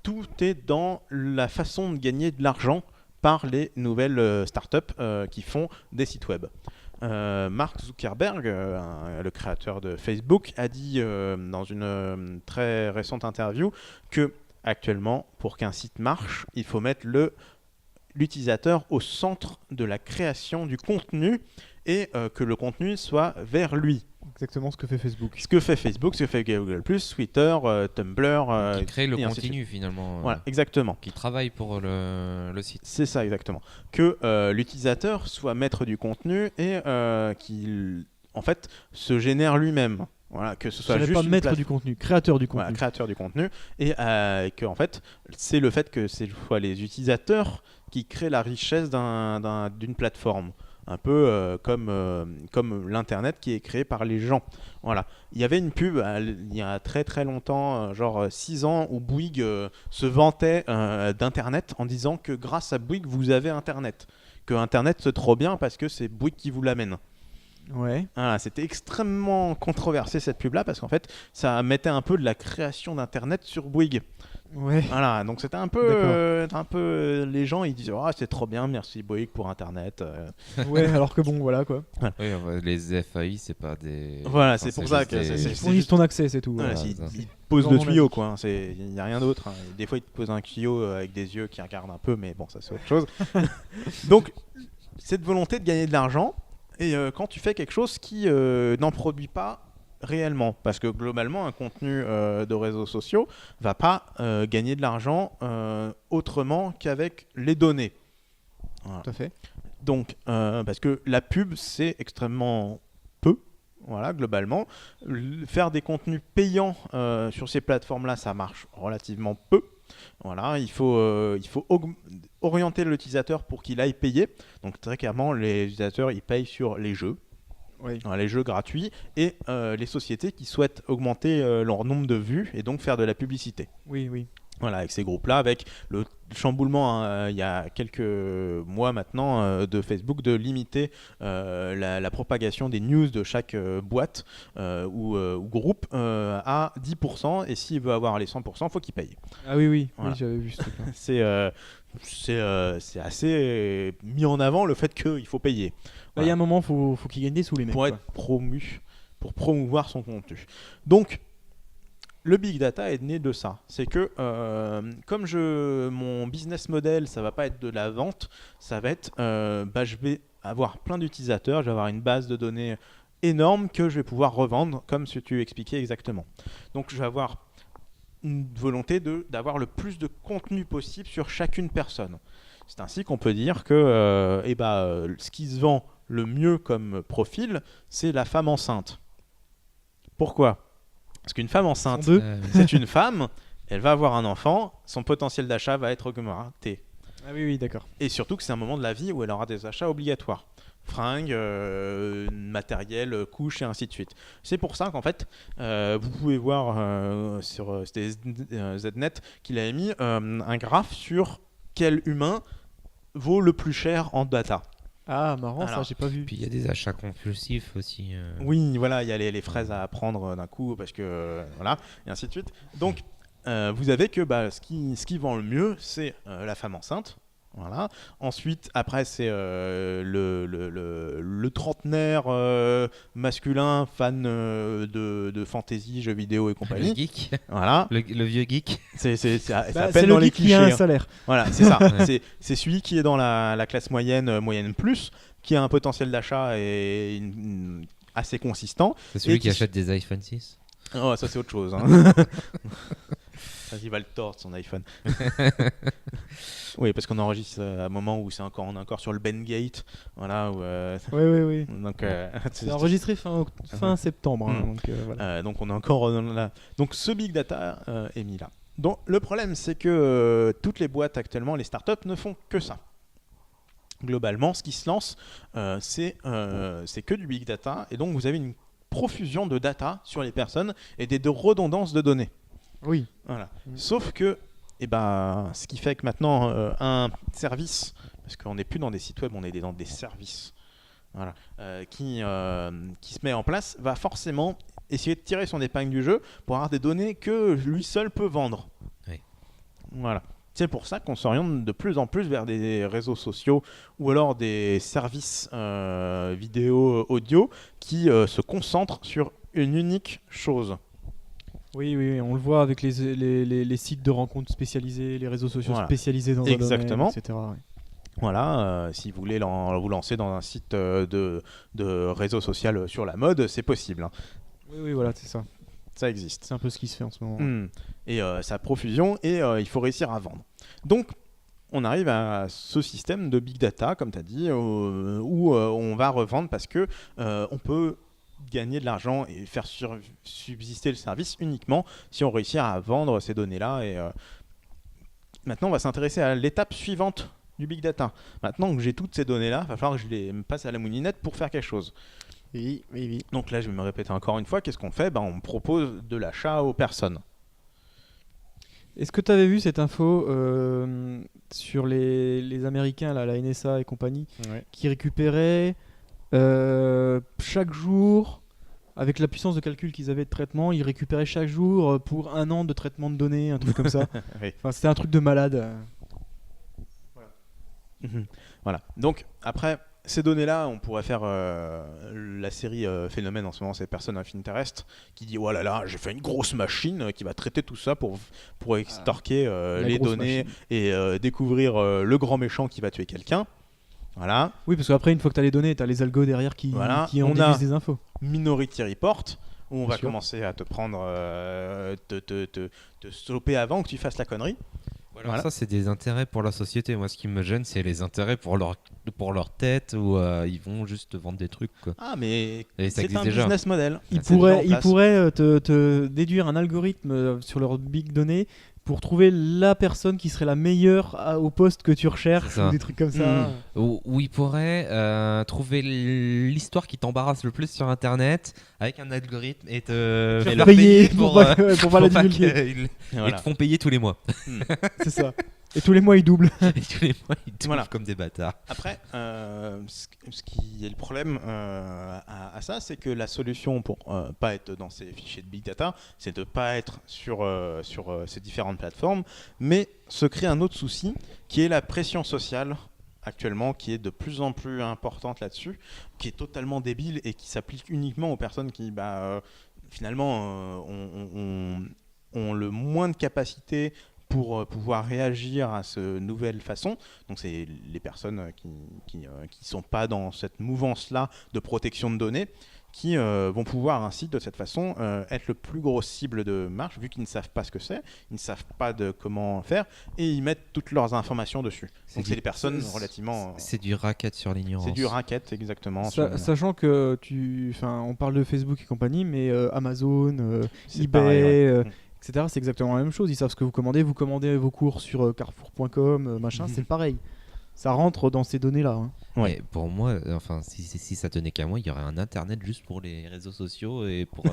A: Tout est dans la façon de gagner de l'argent par les nouvelles startups qui font des sites web. Mark Zuckerberg, le créateur de Facebook, a dit dans une très récente interview que actuellement, pour qu'un site marche, il faut mettre l'utilisateur au centre de la création du contenu et que le contenu soit vers lui.
B: Exactement ce que fait Facebook.
A: Ce que fait Facebook, ce que fait Google+, Twitter, Tumblr...
C: qui crée le contenu finalement.
A: Voilà, exactement.
C: Qui travaille pour le site.
A: C'est ça, exactement. Que l'utilisateur soit maître du contenu et qu'il, en fait, se génère lui-même. Voilà, que ce soit juste
B: pas maître du contenu, créateur du contenu.
A: Voilà, créateur du contenu. Et que, en fait, c'est le fait que ce soit les utilisateurs qui créent la richesse d'une plateforme. Un peu comme l'Internet qui est créé par les gens. Voilà. Il y avait une pub il y a très très longtemps, genre 6 ans, où Bouygues se vantait d'Internet en disant que grâce à Bouygues, vous avez Internet. Que Internet, c'est trop bien parce que c'est Bouygues qui vous l'amène.
B: Ouais.
A: Voilà, c'était extrêmement controversé cette pub-là parce qu'en fait, ça mettait un peu de la création d'Internet sur Bouygues.
B: Ouais.
A: Voilà, donc c'était un peu les gens ils disaient c'est trop bien, merci Bouygues pour Internet.
B: Ouais, alors que bon voilà quoi.
C: Voilà. Oui, les FAI c'est pas des.
A: Voilà, c'est pour ça que
B: ils font juste ton accès, c'est tout.
A: Voilà, ils posent le tuyau quoi. Il y a rien d'autre. Hein. Des fois ils te posent un tuyau avec des yeux qui regardent un peu, mais bon ça c'est autre chose. Donc cette volonté de gagner de l'argent et quand tu fais quelque chose qui n'en produit pas réellement, parce que globalement un contenu de réseaux sociaux va pas gagner de l'argent autrement qu'avec les données. Voilà.
B: Tout à fait.
A: Donc parce que la pub c'est extrêmement peu, voilà, globalement. Faire des contenus payants sur ces plateformes là ça marche relativement peu. Voilà, il faut orienter l'utilisateur pour qu'il aille payer. Donc très clairement les utilisateurs ils payent sur les jeux. Oui. Les jeux gratuits et les sociétés qui souhaitent augmenter leur nombre de vues et donc faire de la publicité.
B: Oui.
A: Voilà, avec ces groupes-là, avec le chamboulement, il y a quelques mois maintenant, de Facebook, de limiter la propagation des news de chaque boîte ou groupe à 10%, et s'il veut avoir les 100%, il faut qu'il paye.
B: Ah oui,
A: Voilà.
B: oui, j'avais vu ce truc-là.
A: C'est assez mis en avant le fait qu'il faut payer.
B: Il y a un moment, faut qu'il gagne des sous, les mecs.
A: Pour être promu, pour promouvoir son contenu. Donc, le big data est né de ça. C'est que comme mon business model, ça va pas être de la vente, ça va être, je vais avoir plein d'utilisateurs, je vais avoir une base de données énorme que je vais pouvoir revendre, comme ce que tu expliquais exactement. Donc, je vais avoir une volonté d'avoir le plus de contenu possible sur chacune personne. C'est ainsi qu'on peut dire que ce qui se vend le mieux comme profil, c'est la femme enceinte. Pourquoi ? Parce qu'une femme enceinte, c'est une femme, elle va avoir un enfant, son potentiel d'achat va être augmenté.
B: Ah oui, d'accord.
A: Et surtout que c'est un moment de la vie où elle aura des achats obligatoires. Fringues, matériel, couches et ainsi de suite. C'est pour ça qu'en fait, vous pouvez voir sur Znet qu'il a mis un graphe sur quel humain vaut le plus cher en data.
B: Ah, marrant. Alors, ça, j'ai pas vu.
C: Puis il y a des achats compulsifs aussi.
A: Oui, voilà, il y a les fraises à prendre d'un coup, parce que voilà, et ainsi de suite. Donc, vous avez que ce qui vend le mieux, c'est la femme enceinte. Voilà. Ensuite, après, c'est le trentenaire masculin fan de fantasy, jeux vidéo et compagnie.
C: Le geek.
A: Voilà.
C: Le vieux geek.
A: C'est
B: le
A: dans les
B: geek qui a un salaire.
A: Voilà, c'est ça. C'est celui qui est dans la classe moyenne plus, qui a un potentiel d'achat assez consistant.
C: C'est celui qui achète des iPhone 6.
A: Oh, ça c'est autre chose. Hein. Il va le tordre son iPhone. Oui, parce qu'on enregistre à un moment où on est encore sur le Bengate. Voilà.
B: Oui.
A: Donc,
B: c'est enregistré fin septembre. Hein, donc, voilà.
A: Donc on est encore là. Donc ce big data est mis là. Donc le problème, c'est que toutes les boîtes actuellement, les startups, ne font que ça. Globalement, ce qui se lance, c'est que du big data, et donc vous avez une profusion de data sur les personnes et de redondances de données.
B: Oui.
A: Voilà. Sauf que, ce qui fait que maintenant un service, parce qu'on n'est plus dans des sites web, on est dans des services, voilà, qui se met en place, va forcément essayer de tirer son épingle du jeu pour avoir des données que lui seul peut vendre.
C: Oui.
A: Voilà. C'est pour ça qu'on s'oriente de plus en plus vers des réseaux sociaux ou alors des services vidéo, audio qui se concentrent sur une unique chose.
B: Oui, on le voit avec les sites de rencontres spécialisés, les réseaux sociaux spécialisés dans
A: exactement.
B: un domaine, etc. Ouais.
A: Voilà, si vous voulez vous lancer dans un site de réseau social sur la mode, c'est possible. Hein.
B: Oui, voilà, c'est ça.
A: Ça existe.
B: C'est un peu ce qui se fait en ce moment.
A: Et sa profusion, et il faut réussir à vendre. Donc, on arrive à ce système de big data, comme tu as dit, où on va revendre parce que on peut gagner de l'argent et faire subsister le service uniquement si on réussit à vendre ces données-là. Et maintenant, on va s'intéresser à l'étape suivante du big data. Maintenant que j'ai toutes ces données-là, il va falloir que je les passe à la moulinette pour faire quelque chose.
B: Oui.
A: Donc là, je vais me répéter encore une fois. Qu'est-ce qu'on fait ? On propose de l'achat aux personnes.
B: Est-ce que tu avais vu cette info sur les Américains, là, la NSA et compagnie, qui récupéraient chaque jour, avec la puissance de calcul qu'ils avaient de traitement, ils récupéraient chaque jour pour 1 an de traitement de données, un truc comme ça.
A: Oui.
B: Enfin, c'était un truc de malade.
A: Voilà. Donc après, ces données-là, on pourrait faire la série phénomène en ce moment, c'est Person of Interest, qui dit oh là là, j'ai fait une grosse machine qui va traiter tout ça pour extorquer les données et découvrir le grand méchant qui va tuer quelqu'un. Voilà.
B: Oui, parce qu'après, une fois que tu as les données, tu as les algos derrière qui en déduisent des infos.
A: Minority Report, où on va commencer à te prendre, te stopper avant que tu fasses la connerie.
C: Voilà. Ça, c'est des intérêts pour la société. Moi, ce qui me gêne, c'est les intérêts pour leur tête, où ils vont juste vendre des trucs. Quoi.
A: Ah, mais
C: c'est
A: un business model.
B: Ils pourraient te déduire un algorithme sur leurs big données pour trouver la personne qui serait la meilleure au poste que tu recherches ou des trucs comme ça.
C: Où il pourrait trouver l'histoire qui t'embarrasse le plus sur internet avec un algorithme et te
B: faire payer pour pas la divulguer.
C: Et te font payer tous les mois.
B: C'est ça. Et tous les mois ils doublent.
C: Et tous les mois ils doublent comme des bâtards.
A: Après, ce qui est le problème à ça, c'est que la solution pour pas être dans ces fichiers de big data, c'est de pas être sur ces différentes plateformes, mais se crée un autre souci qui est la pression sociale actuellement, qui est de plus en plus importante là-dessus, qui est totalement débile et qui s'applique uniquement aux personnes qui finalement ont le moins de capacité pour pouvoir réagir à cette nouvelle façon. Donc c'est les personnes qui sont pas dans cette mouvance-là de protection de données, qui vont pouvoir ainsi, de cette façon, être le plus gros cible de marche, vu qu'ils ne savent pas ce que c'est, ils ne savent pas de comment faire, et ils mettent toutes leurs informations dessus. Donc c'est des personnes relativement...
C: C'est du racket sur l'ignorance.
A: C'est du racket, exactement.
B: Sachant que on parle de Facebook et compagnie, mais Amazon, eBay...
A: Pareil,
B: etc. C'est exactement la même chose. Ils savent ce que vous commandez vos cours sur carrefour.com, c'est pareil. Ça rentre dans ces données-là. Hein.
C: Ouais. Pour moi, si ça tenait qu'à moi, il y aurait un internet juste pour les réseaux sociaux et pour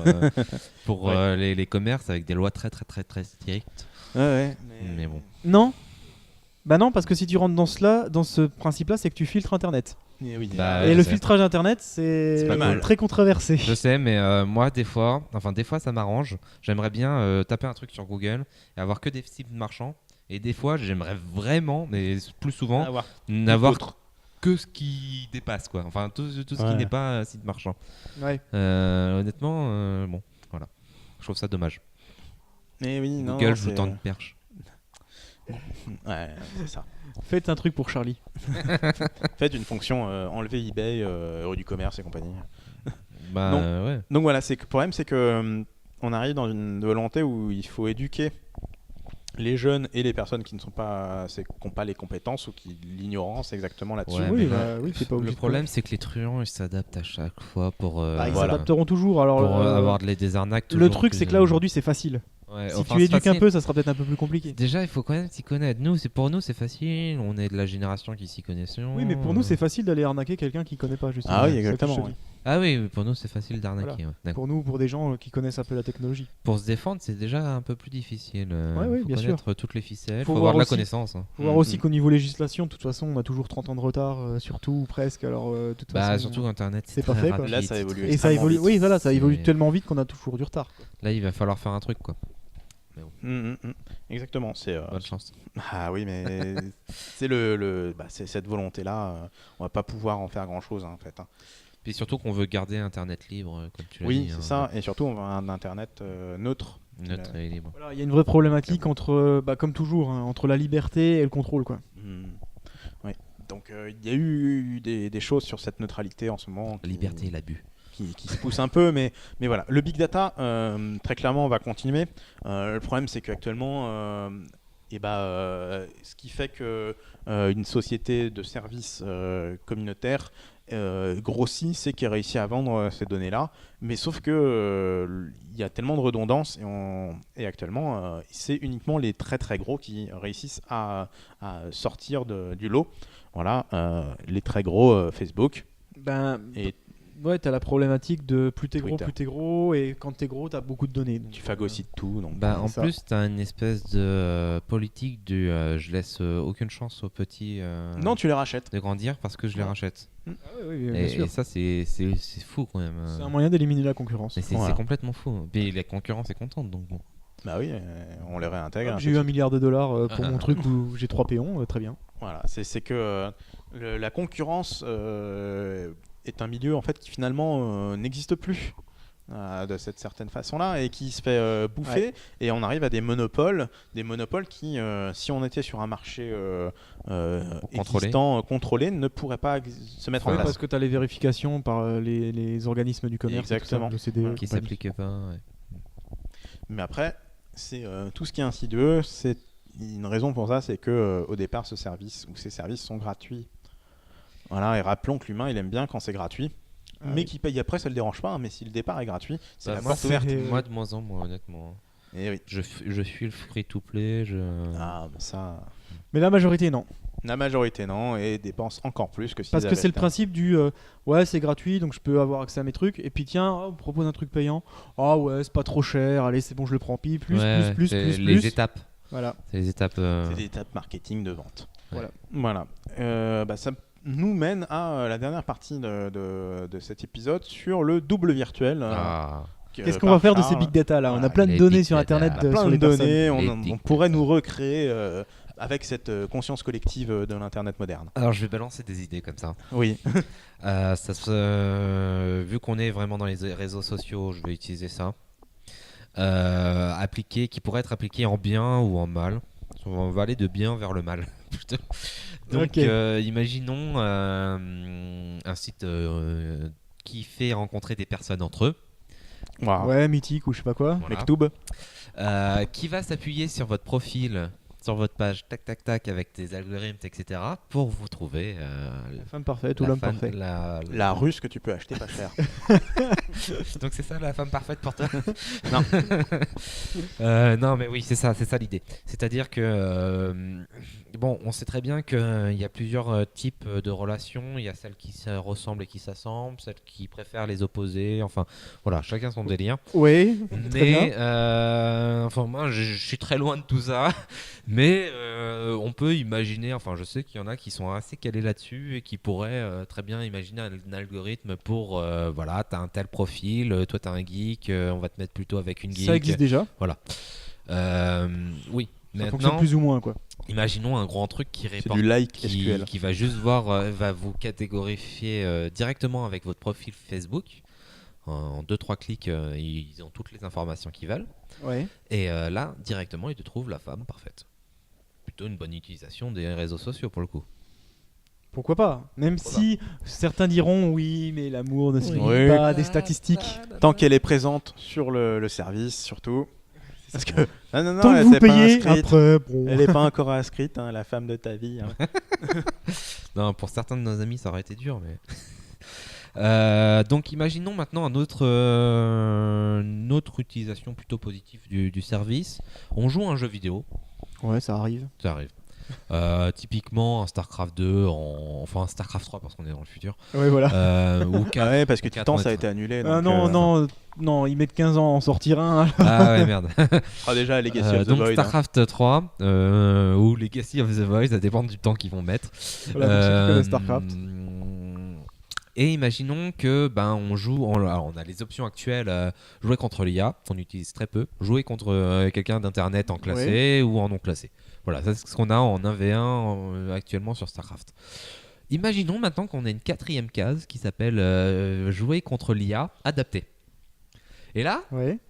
C: les commerces avec des lois très très très très strictes.
A: Mais
C: bon.
B: Non. Bah non, parce que si tu rentres dans ce principe-là, c'est que tu filtres internet. Et le filtrage internet, c'est très controversé.
C: Je sais, mais moi, des fois, ça m'arrange. J'aimerais bien taper un truc sur Google et avoir que des sites marchands. Et des fois, j'aimerais vraiment, mais plus souvent, n'avoir que ce qui dépasse, quoi. Enfin, tout ce qui n'est pas site marchand.
B: Ouais.
C: Honnêtement, bon, voilà. Je trouve ça dommage.
A: Mais oui,
C: Google joue tant de perche.
A: Ouais, c'est ça.
B: Faites un truc pour Charlie.
A: Faites une fonction enlever eBay, rue du commerce et compagnie.
C: Ouais.
A: Donc voilà, le problème, c'est que on arrive dans une volonté où il faut éduquer les jeunes et les personnes qui n'ont pas les compétences ou qui l'ignorance exactement là-dessus.
B: Ouais, c'est pas
C: le problème, c'est que les truands, ils s'adaptent à chaque fois pour.
B: Ils s'adapteront toujours. Alors,
C: pour avoir des arnaques.
B: Le truc, c'est que là aujourd'hui, c'est facile.
C: Ouais,
B: si tu éduques un peu, ça sera peut-être un peu plus compliqué.
C: Déjà, il faut quand même s'y connaître. Pour nous, c'est facile. On est de la génération qui s'y connaissait.
B: Oui, mais pour nous, c'est facile d'aller arnaquer quelqu'un qui connaît pas. Justement.
A: Ah oui, exactement.
C: Ah oui, pour nous, c'est facile d'arnaquer.
B: Voilà.
C: Ouais.
B: Pour nous, pour des gens qui connaissent un peu la technologie.
C: Pour se défendre, c'est déjà un peu plus difficile.
B: Oui,
C: faut
B: bien
C: connaître
B: sûr.
C: toutes les ficelles. Faut avoir de la connaissance.
B: Faut voir aussi qu'au niveau législation, de toute façon, on a toujours 30 ans de retard, surtout ou presque. Alors, de toute façon,
C: surtout Internet,
B: c'est pas fait.
A: Là, ça évolue.
B: Et ça évolue. Oui, voilà, ça évolue tellement vite qu'on a toujours du retard.
C: Là, il va falloir faire un truc, quoi.
A: Exactement, c'est
C: bonne chance.
A: Ah oui, mais c'est c'est cette volonté-là. On va pas pouvoir en faire grand-chose, en fait.
C: Et surtout qu'on veut garder Internet libre, comme tu l'as dit.
A: Oui, c'est ça. Et surtout, on veut un Internet neutre.
C: Neutre et libre.
B: Voilà, il y a une vraie problématique entre, comme toujours, entre la liberté et le contrôle, quoi.
A: Oui. Donc, il y a eu des choses sur cette neutralité en ce moment.
C: La liberté et l'abus.
A: Qui se pousse un peu, mais voilà. Le big data, très clairement, on va continuer. Le problème, c'est qu'actuellement, ce qui fait que une société de services communautaires grossit, c'est qu'elle réussit à vendre ces données-là. Mais sauf que il y a tellement de redondance et actuellement, c'est uniquement les très très gros qui réussissent à sortir du lot. Voilà, les très gros Facebook.
B: Ouais, t'as la problématique de plus t'es gros, et quand t'es gros, t'as beaucoup de données. Donc,
A: tu phagocytes tout. Donc,
C: en plus, t'as une espèce de politique du je laisse aucune chance aux petits
A: non, tu les rachètes.
C: de grandir parce que je les rachète.
B: Oui, bien sûr.
C: Et ça, c'est fou quand même.
B: C'est un moyen d'éliminer la concurrence.
C: C'est complètement fou. Et la concurrence est contente, donc bon.
A: Bah oui, on les réintègre.
B: J'ai eu $1 milliard pour mon truc où j'ai 3 péons, très bien.
A: Voilà, c'est que la concurrence est un milieu en fait qui finalement n'existe plus de cette certaine façon-là et qui se fait bouffer, et on arrive à des monopoles qui, si on était sur un marché contrôlé, ne pourraient pas se mettre en place.
B: Parce que tu as les vérifications par les organismes du commerce.
A: Exactement.
C: Qui s'appliquent pas. Ouais.
A: Mais après, c'est tout ce qui est insidieux. C'est une raison pour ça, c'est que au départ, ces services sont gratuits. Voilà, et rappelons que l'humain, il aime bien quand c'est gratuit. Mais qui paye après, ça le dérange pas. Mais si le départ est gratuit, c'est la porte ouverte.
C: Moi, de moins en moins, honnêtement.
A: Et oui.
C: Je suis le free-to-play.
A: Ah, bon, ça.
B: Mais la majorité, non.
A: La majorité, non, et dépense encore plus que si.
B: Parce que c'est le principe du ouais, c'est gratuit, donc je peux avoir accès à mes trucs. Et puis tiens, on me propose un truc payant. Ah ouais, c'est pas trop cher. Allez, c'est bon, je le prends. Puis plus.
C: Les étapes.
B: Voilà.
C: C'est les étapes.
A: C'est des étapes marketing de vente.
B: Ouais.
A: Voilà. Ça nous mène à la dernière partie de cet épisode sur le double virtuel.
B: Qu'est-ce qu'on va faire de ces big data là? On a plein de données sur Internet.
A: Plein de données. On pourrait nous recréer avec cette conscience collective de l'Internet moderne.
C: Alors je vais balancer des idées comme ça.
A: Oui.
C: Vu qu'on est vraiment dans les réseaux sociaux, je vais utiliser ça. Qui pourrait être appliqué en bien ou en mal. On va aller de bien vers le mal. Donc imaginons un site qui fait rencontrer des personnes entre eux.
A: Wow.
B: Ouais, mythique ou je sais pas quoi.
A: Voilà. Mektoub.
C: Qui va s'appuyer sur votre profil, sur votre page, tac tac tac, avec des algorithmes, etc. pour vous trouver
B: la femme parfaite ou l'homme parfait.
A: La russe que tu peux acheter pas cher.
C: Donc c'est ça la femme parfaite pour toi?
A: Non.
C: Non mais oui, c'est ça l'idée. C'est-à-dire que on sait très bien qu'il y a plusieurs types de relations. Il y a celles qui se ressemblent et qui s'assemblent, celles qui préfèrent les opposer. Enfin voilà, chacun son délire.
B: Oui.
C: Mais moi je suis très loin de tout ça. Mais on peut imaginer, je sais qu'il y en a qui sont assez calés là-dessus et qui pourraient très bien imaginer un algorithme pour, t'as un tel profil, toi t'as un geek, on va te mettre plutôt avec une geek.
B: Ça existe déjà.
C: Voilà. Oui.
B: Ça fonctionne plus ou moins quoi.
C: Imaginons un grand truc qui
A: répond,
C: qui va juste va vous catégorifier directement avec votre profil Facebook. En 2-3 clics, ils ont toutes les informations qu'ils veulent.
B: Ouais.
C: Et là, directement, ils te trouvent la femme parfaite. Plutôt une bonne utilisation des réseaux sociaux pour le coup.
B: Pourquoi pas? Même si certains diront oui, mais l'amour ne se limite pas à des statistiques.
A: Tant qu'elle est présente sur le service, surtout. Parce que non,
B: tant que vous payez après,
A: elle n'est pas encore inscrite, la femme de ta vie.
C: Non, pour certains de nos amis, ça aurait été dur, mais. Donc imaginons maintenant une autre utilisation plutôt positive du service. On joue à un jeu vidéo.
B: Ouais, ça arrive.
C: Typiquement un StarCraft 2, enfin un StarCraft 3 parce qu'on est dans le futur.
B: Ouais, voilà.
C: Ou 4,
A: parce que Titan ça a été annulé. Donc
B: non, ils mettent 15 ans à en sortir un. Alors.
C: Ah ouais, merde.
A: Déjà Legacy of the
C: donc
A: Void.
C: StarCraft 3 ou Legacy of the Void, ça dépend du temps qu'ils vont mettre.
B: Voilà, StarCraft.
C: Et imaginons que on joue, on a les options actuelles, jouer contre l'IA, qu'on utilise très peu, jouer contre quelqu'un d'internet en classé ou en non classé. Voilà, ça c'est ce qu'on a en 1v1 actuellement sur StarCraft. Imaginons maintenant qu'on a une 4e case qui s'appelle jouer contre l'IA adapté. Et là,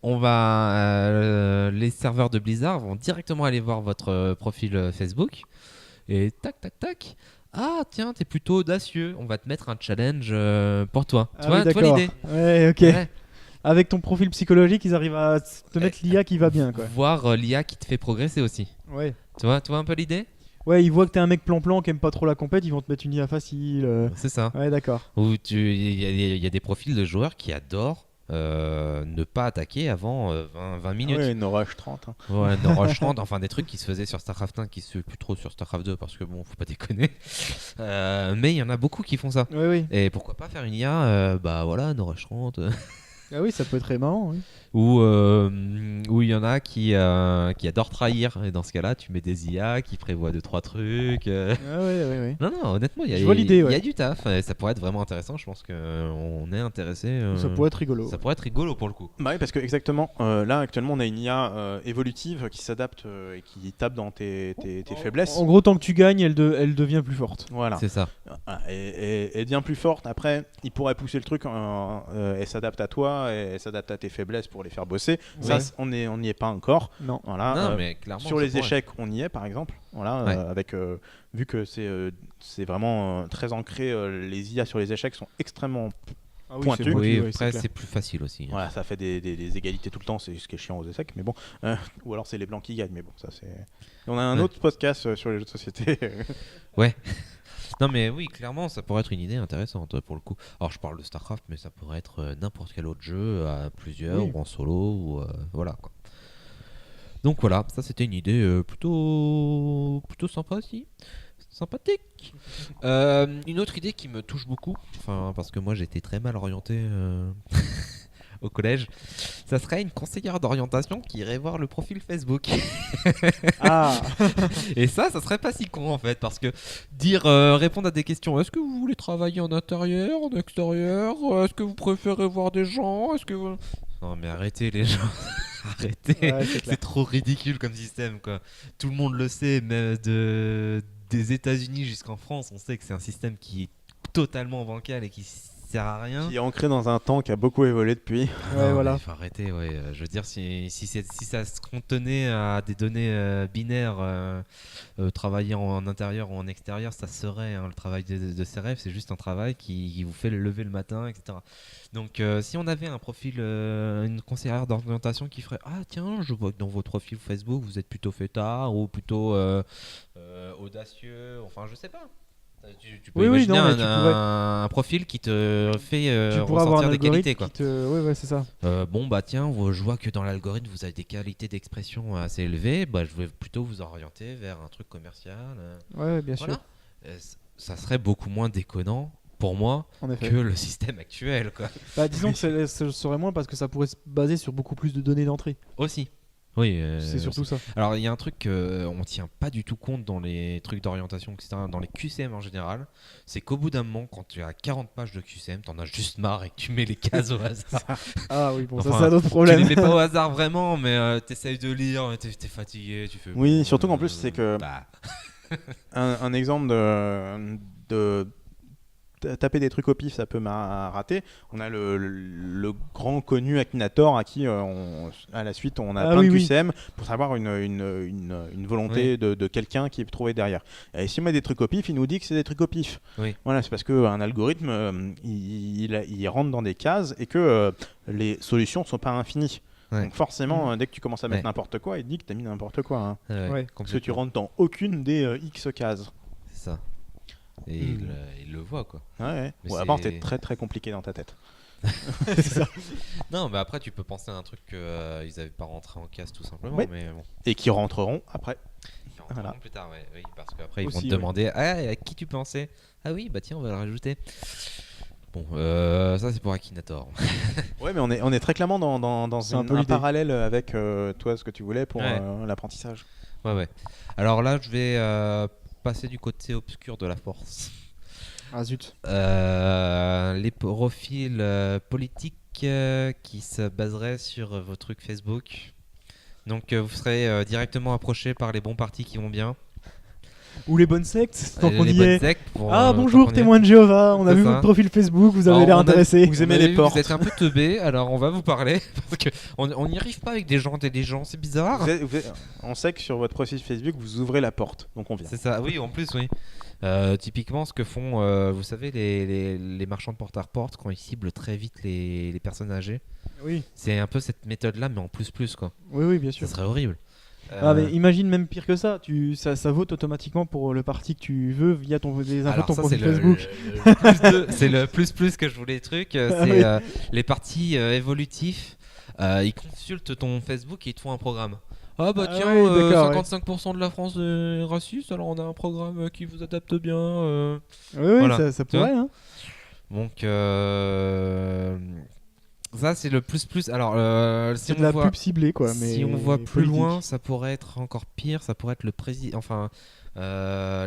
C: on va les serveurs de Blizzard vont directement aller voir votre profil Facebook et tac tac tac. Ah tiens, t'es plutôt audacieux, on va te mettre un challenge pour toi. Tu vois l'idée?
B: Ouais, ok. Ouais. Avec ton profil psychologique, ils arrivent à te mettre l'IA qui va bien, quoi.
C: Voir l'IA qui te fait progresser aussi.
B: Ouais.
C: Tu vois un peu l'idée?
B: Ouais, ils voient que t'es un mec plan-plan qui aime pas trop la compète, ils vont te mettre une IA facile.
C: C'est ça.
B: Ouais, d'accord.
C: Ou il y a des profils de joueurs qui adorent ne pas attaquer avant 20 minutes.
A: Ouais, No Rush 30.
C: Ouais, No Rush 30, enfin des trucs qui se faisaient sur StarCraft 1 qui se font plus trop sur StarCraft 2 parce que bon, faut pas déconner. Mais il y en a beaucoup qui font ça.
B: Oui.
C: Et pourquoi pas faire une IA, No Rush 30.
B: Ah oui, ça peut être très marrant. Oui.
C: Ou il y en a qui adorent trahir. Et dans ce cas-là, tu mets des IA qui prévoient 2-3 trucs.
B: Ah ouais.
C: Non, honnêtement, il y a du taf. Et ça pourrait être vraiment intéressant. Je pense qu'on est intéressé.
B: Ça pourrait être rigolo.
C: Ça pourrait être rigolo pour le coup.
A: Bah oui, parce que exactement, là actuellement, on a une IA évolutive qui s'adapte et qui tape dans tes faiblesses.
B: En gros, tant que tu gagnes, elle devient plus forte.
A: Voilà.
C: C'est ça.
A: Et devient plus forte. Après, il pourrait pousser le truc et s'adapte à toi et s'adapte à tes faiblesses pour les faire bosser. Oui. Ça, on n'y est pas encore.
B: Non.
A: Voilà.
C: Non, mais clairement,
A: sur les échecs, on y est par exemple. Voilà. Avec vu que c'est vraiment très ancré, les IA sur les échecs sont extrêmement pointues.
C: Après c'est plus facile aussi.
A: Voilà, ça fait des égalités tout le temps. C'est ce qui est chiant aux échecs, mais bon. Ou alors c'est les blancs qui gagnent, mais bon, ça c'est. Et on a un autre podcast sur les jeux de société.
C: Ouais. Non mais oui, clairement, ça pourrait être une idée intéressante pour le coup. Alors je parle de StarCraft, mais ça pourrait être n'importe quel autre jeu à plusieurs ou en solo ou voilà quoi. Donc voilà, ça c'était une idée plutôt sympa aussi. Sympathique. Une autre idée qui me touche beaucoup, parce que moi j'étais très mal orienté au collège, ça serait une conseillère d'orientation qui irait voir le profil Facebook.
B: Ah.
C: Et ça serait pas si con en fait, parce que répondre à des questions, est-ce que vous voulez travailler en intérieur, en extérieur, est-ce que vous préférez voir des gens, est-ce que vous... Non mais arrêtez les gens, arrêtez,
B: Ouais,
C: c'est trop ridicule comme système quoi. Tout le monde le sait, même des États-Unis jusqu'en France, on sait que c'est un système qui est totalement bancal et qui sert à rien.
A: Qui est ancré dans un temps qui a beaucoup évolué depuis.
B: Ouais, voilà.
C: Il faut arrêter, ouais. Je veux dire, si ça se contenait à des données binaires, travailler en intérieur ou en extérieur, ça serait le travail de ses rêves. C'est juste un travail qui vous fait le lever le matin, etc. Donc, si on avait un profil, une conseillère d'orientation qui ferait « Ah tiens, je vois que dans votre profil Facebook, vous êtes plutôt fêtard ou plutôt audacieux. » Enfin, je sais pas. Tu peux imaginer un profil qui te fait ressortir des qualités quoi.
B: Ouais, c'est ça.
C: Bon bah tiens, je vois que dans l'algorithme vous avez des qualités d'expression assez élevées, bah je vais plutôt vous orienter vers un truc commercial.
B: Ouais, bien sûr.
C: Ça serait beaucoup moins déconnant pour moi que le système actuel quoi.
B: Bah, disons que ce serait moins parce que ça pourrait se baser sur beaucoup plus de données d'entrée.
C: Aussi. Oui,
B: c'est surtout ça.
C: Alors il y a un truc qu'on tient pas du tout compte dans les trucs d'orientation, etc., dans les QCM en général, c'est qu'au bout d'un moment, quand tu as 40 pages de QCM, t'en as juste marre et que tu mets les cases au hasard.
B: Ah oui, bon, ça c'est un autre problème.
C: Tu les mets pas au hasard vraiment, mais t'essayes de lire, t'es fatigué, tu fais...
A: Oui, surtout qu'en plus c'est que... un exemple de taper des trucs au pif, ça peut rater. On a le grand connu Akinator à qui à la suite on a plein de QCM pour savoir une volonté de quelqu'un qui est trouvé derrière. Et si on met des trucs au pif, il nous dit que c'est des trucs au pif.
C: Oui.
A: Voilà, c'est parce qu'un algorithme il rentre dans des cases et que les solutions ne sont pas infinies. Ouais. Donc forcément, dès que tu commences à mettre n'importe quoi, il dit que tu as mis n'importe quoi. Hein. Parce que tu rentres dans aucune des X cases.
C: C'est ça. Et il le voit quoi.
A: Ouais. Avant c'était très très compliqué dans ta tête.
B: C'est ça.
C: Non, mais après tu peux penser à un truc qu'ils n'avaient pas rentré en case tout simplement.
A: Oui.
C: Mais bon.
A: Et qui rentreront après.
C: Qui rentreront plus tard, oui, parce qu'après ils vont te demander à qui tu pensais. Ah oui, bah tiens, on va le rajouter. Bon, ça c'est pour Akinator.
A: Ouais, mais on est très clairement dans un parallèle avec toi, ce que tu voulais pour l'apprentissage.
C: Ouais. Alors là, je vais passer du côté obscur de la force.
B: Ah zut.
C: Les profils politiques qui se baseraient sur vos trucs Facebook. Donc vous serez directement approché par les bons partis qui vont bien.
B: Ou les bonnes sectes, tant qu'on y est.
C: Ah
B: bonjour témoin de Jéhovah, on a vu votre profil Facebook, vous avez l'air intéressé.
A: Vous aimez les portes.
C: Vous êtes un peu teubé, alors on va vous parler. Parce qu'on n'y arrive pas avec des gens intelligents, c'est bizarre.
A: On sait que sur votre profil Facebook, vous ouvrez la porte, donc on vient.
C: C'est ça, oui, en plus, oui. Typiquement, ce que font, vous savez, les marchands de porte-à-porte, quand ils ciblent très vite les personnes âgées.
B: Oui.
C: C'est un peu cette méthode-là, mais en plus, quoi.
B: Oui, bien sûr.
C: Ça serait horrible.
B: Mais imagine même pire que ça, ça vote automatiquement pour le parti que tu veux via des infos de ton profil Facebook.
C: C'est le plus que je voulais c'est les partis évolutifs. Ils consultent ton Facebook et ils te font un programme. Ah bah tiens, 55% de la France est raciste, alors on a un programme qui vous adapte bien.
B: Oui, voilà. ça pourrait. Hein.
C: Donc ça c'est le plus. Alors si
B: c'est de la pub ciblée quoi. Mais
C: si on voit plus loin, ça pourrait être encore pire. Ça pourrait être le président. Enfin,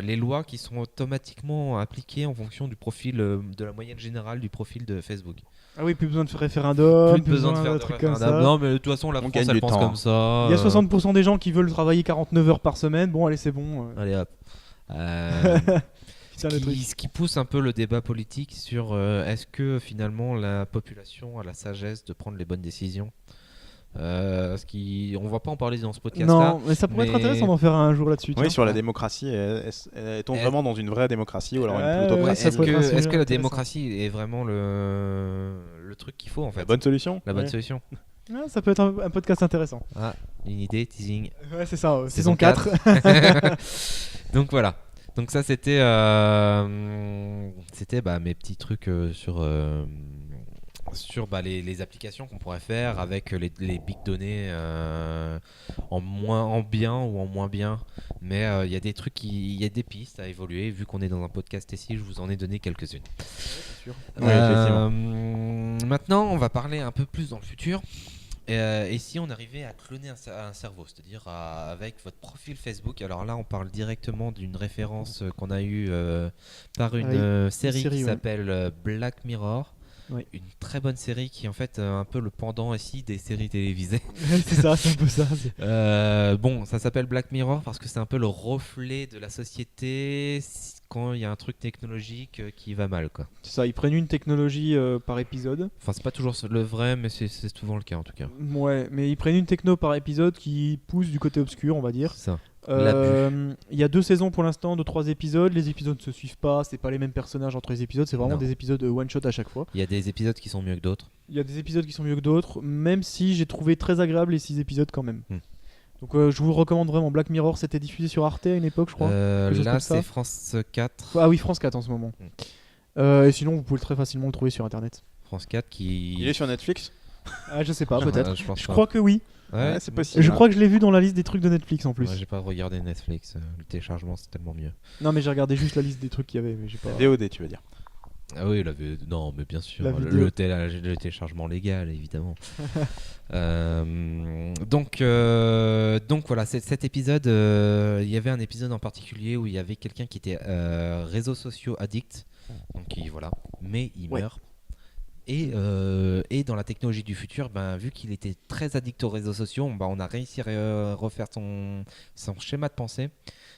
C: les lois qui sont automatiquement appliquées en fonction du profil de la moyenne générale du profil de Facebook.
B: Ah oui, plus besoin de faire référendum.
C: Plus besoin de faire
B: trucs comme ça.
C: Non, mais de toute façon, la France elle pense comme ça.
B: Il y a 60% des gens qui veulent travailler 49 heures par semaine. Bon, allez, c'est bon.
C: Allez hop. Ce qui pousse un peu le débat politique sur est-ce que finalement la population a la sagesse de prendre les bonnes décisions. On va pas en parler dans ce podcast-là.
B: Non, mais ça pourrait être intéressant d'en faire un jour là-dessus.
A: Oui, sur la démocratie. Est-on vraiment dans une vraie démocratie ou alors une plutocratie ?
C: Est-ce que la démocratie est vraiment le truc qu'il faut en fait ?
A: La bonne solution ?
C: La bonne solution.
B: Ah, ça peut être un podcast intéressant.
C: Ah, une idée, teasing.
B: Ouais, c'est ça, saison 4.
C: Donc voilà. Donc ça c'était mes petits trucs sur sur les applications qu'on pourrait faire avec les big données en bien ou en moins bien. Mais il y a des trucs, il y a des pistes à évoluer. Vu qu'on est dans un podcast ici, je vous en ai donné quelques-unes.
A: C'est sûr.
C: Maintenant, on va parler un peu plus dans le futur. Et si on arrivait à cloner un cerveau, c'est-à-dire avec votre profil Facebook. Alors là, on parle directement d'une référence qu'on a eue par une série qui s'appelle Black Mirror.
B: Oui.
C: Une très bonne série qui est en fait un peu le pendant ici des séries télévisées.
B: C'est ça, c'est un peu ça.
C: Bon, ça s'appelle Black Mirror parce que c'est un peu le reflet de la société quand il y a un truc technologique qui va mal, quoi.
B: C'est ça, ils prennent une technologie par épisode.
C: Enfin, c'est pas toujours le vrai, mais c'est souvent le cas en tout cas.
B: Ouais, mais ils prennent une techno par épisode qui pousse du côté obscur, on va dire.
C: C'est ça.
B: Il y a 2 saisons pour l'instant de 3 épisodes. Les épisodes ne se suivent pas, c'est pas les mêmes personnages entre les épisodes, c'est vraiment des épisodes one shot à chaque fois.
C: Il y a des épisodes qui sont mieux que d'autres.
B: Il y a des épisodes qui sont mieux que d'autres, même si j'ai trouvé très agréable les 6 épisodes quand même. Donc je vous recommande vraiment. Black Mirror, c'était diffusé sur Arte à une époque, je crois.
C: Là, c'est France 4.
B: Ah oui, France 4 en ce moment. Et sinon, vous pouvez très facilement le trouver sur Internet.
C: France 4 qui...
A: Il est sur Netflix ?
B: Ah, je sais pas, peut-être.
C: je
B: crois que oui.
A: Ouais, c'est possible.
B: Je crois que je l'ai vu dans la liste des trucs de Netflix en plus.
C: Ouais, j'ai pas regardé Netflix, le téléchargement c'est tellement mieux.
B: Non, mais j'ai regardé juste la liste des trucs qu'il y avait, mais j'ai pas.
A: VOD, tu veux dire?
C: Ah oui, non, mais bien sûr, le téléchargement légal, évidemment. Donc voilà, cet épisode, il y avait un épisode en particulier où il y avait quelqu'un qui était réseaux sociaux addict, donc mais il meurt. Et dans la technologie du futur, vu qu'il était très addict aux réseaux sociaux, on a réussi à refaire son schéma de pensée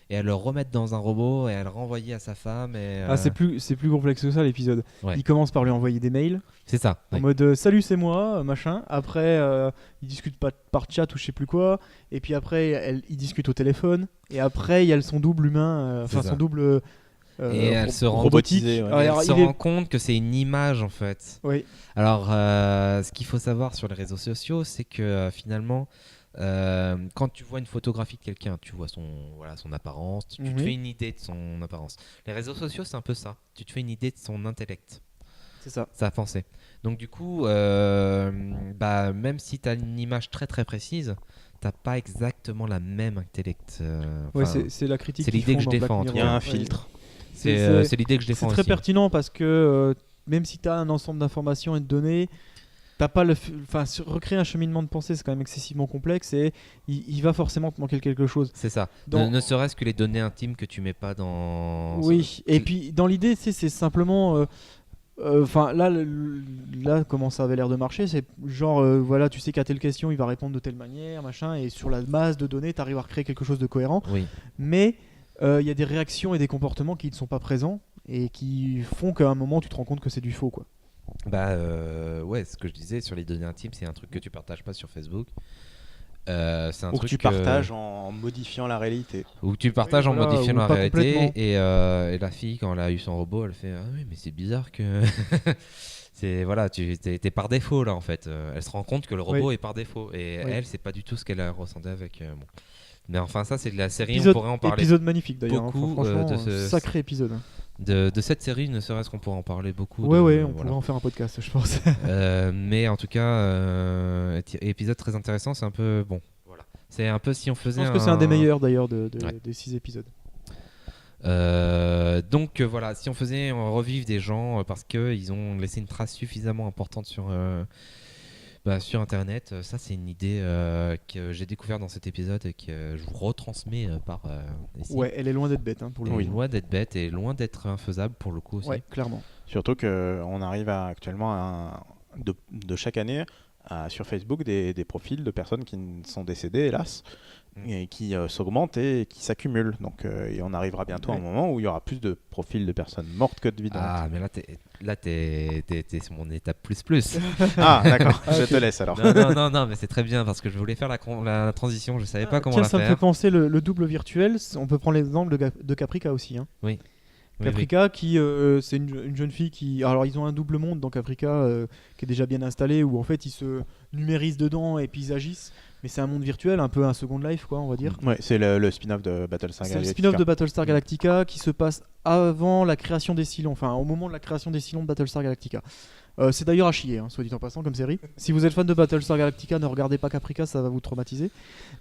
C: et à le remettre dans un robot et à le renvoyer à sa femme.
B: C'est plus complexe que ça l'épisode.
C: Ouais.
B: Il commence par lui envoyer des mails.
C: C'est ça.
B: En mode salut, c'est moi, machin. Après, il discute par chat ou je sais plus quoi. Et puis après, il discute au téléphone. Et après, il y a son double humain, son double.
C: Et elle se rend
A: robotisée.
C: Elle se rend compte que c'est une image en fait.
B: Oui.
C: Alors, ce qu'il faut savoir sur les réseaux sociaux, c'est que finalement, quand tu vois une photographie de quelqu'un, tu vois son apparence, tu te fais une idée de son apparence. Les réseaux sociaux, c'est un peu ça. Tu te fais une idée de son intellect.
B: C'est ça.
C: Sa pensée. Donc du coup, même si tu as une image très très précise, t'as pas exactement la même intellect.
B: C'est la critique.
C: C'est l'idée que je défends.
A: Il y a un filtre.
C: C'est l'idée que je défends.
B: C'est très
C: aussi.
B: pertinent parce que même si tu as un ensemble d'informations et de données, t'as pas recréer un cheminement de pensée, c'est quand même excessivement complexe et il va forcément te manquer quelque chose.
C: C'est ça. Ne serait-ce que les données intimes que tu mets pas dans.
B: Oui. Et puis dans l'idée, c'est simplement. Là, comment ça avait l'air de marcher, c'est genre, tu sais qu'à telle question, il va répondre de telle manière, machin, et sur la masse de données, tu arrives à recréer quelque chose de cohérent.
C: Oui.
B: Mais il y a des réactions et des comportements qui ne sont pas présents et qui font qu'à un moment, tu te rends compte que c'est du faux, quoi.
C: Ce que je disais sur les données intimes, c'est un truc que tu partages pas sur Facebook. C'est un
A: Ou
C: truc
A: que tu partages en modifiant la réalité.
C: Ou tu partages en modifiant la réalité
B: et
C: la fille quand elle a eu son robot, elle fait oui mais c'est bizarre que t'es par défaut là en fait. Elle se rend compte que le robot est par défaut et elle c'est pas du tout ce qu'elle a ressenti avec. Mais enfin ça c'est de la série, on pourrait en parler.
B: Épisode magnifique d'ailleurs.
C: Beaucoup
B: de ce sacré épisode.
C: De cette série, ne serait-ce qu'on pourrait en parler beaucoup.
B: On pourrait en faire un podcast, je pense.
C: Mais en tout cas, épisode très intéressant. C'est un peu c'est un peu si on faisait.
B: Je pense que c'est un des meilleurs d'ailleurs des 6 épisodes.
C: Donc voilà, si on faisait revivre des gens parce qu'ils ont laissé une trace suffisamment importante sur Internet, ça c'est une idée que j'ai découverte dans cet épisode et que je vous retransmets par ici.
B: Ouais, elle est loin d'être bête pour le coup.
C: Loin d'être bête et loin d'être infaisable pour le coup aussi.
B: Ouais, clairement.
A: Surtout qu'on arrive actuellement de chaque année sur Facebook des profils de personnes qui sont décédées, hélas, et qui s'augmentent et qui s'accumulent. Donc et on arrivera bientôt à un moment où il y aura plus de profils de personnes mortes que de vivantes.
C: Ah, mais là t'es sur mon étape plus.
A: Ah, d'accord, je te laisse alors.
C: Non, mais c'est très bien parce que je voulais faire la transition, je savais pas comment la faire.
B: Ça me fait penser le double virtuel, on peut prendre l'exemple de Caprica aussi. Hein.
C: Oui.
B: Caprica qui c'est une jeune fille qui, alors ils ont un double monde dans Caprica qui est déjà bien installé où en fait ils se numérisent dedans et puis ils agissent, mais c'est un monde virtuel, un peu un Second Life quoi on va dire.
A: Ouais, c'est le spin-off de Battlestar Galactica.
B: C'est le spin-off de Battlestar Galactica qui se passe avant la création des Cylons, enfin au moment de la création des Cylons de Battlestar Galactica. C'est d'ailleurs à chier, hein, soit dit en passant, comme série. Si vous êtes fan de Battlestar Galactica, ne regardez pas Caprica, ça va vous traumatiser.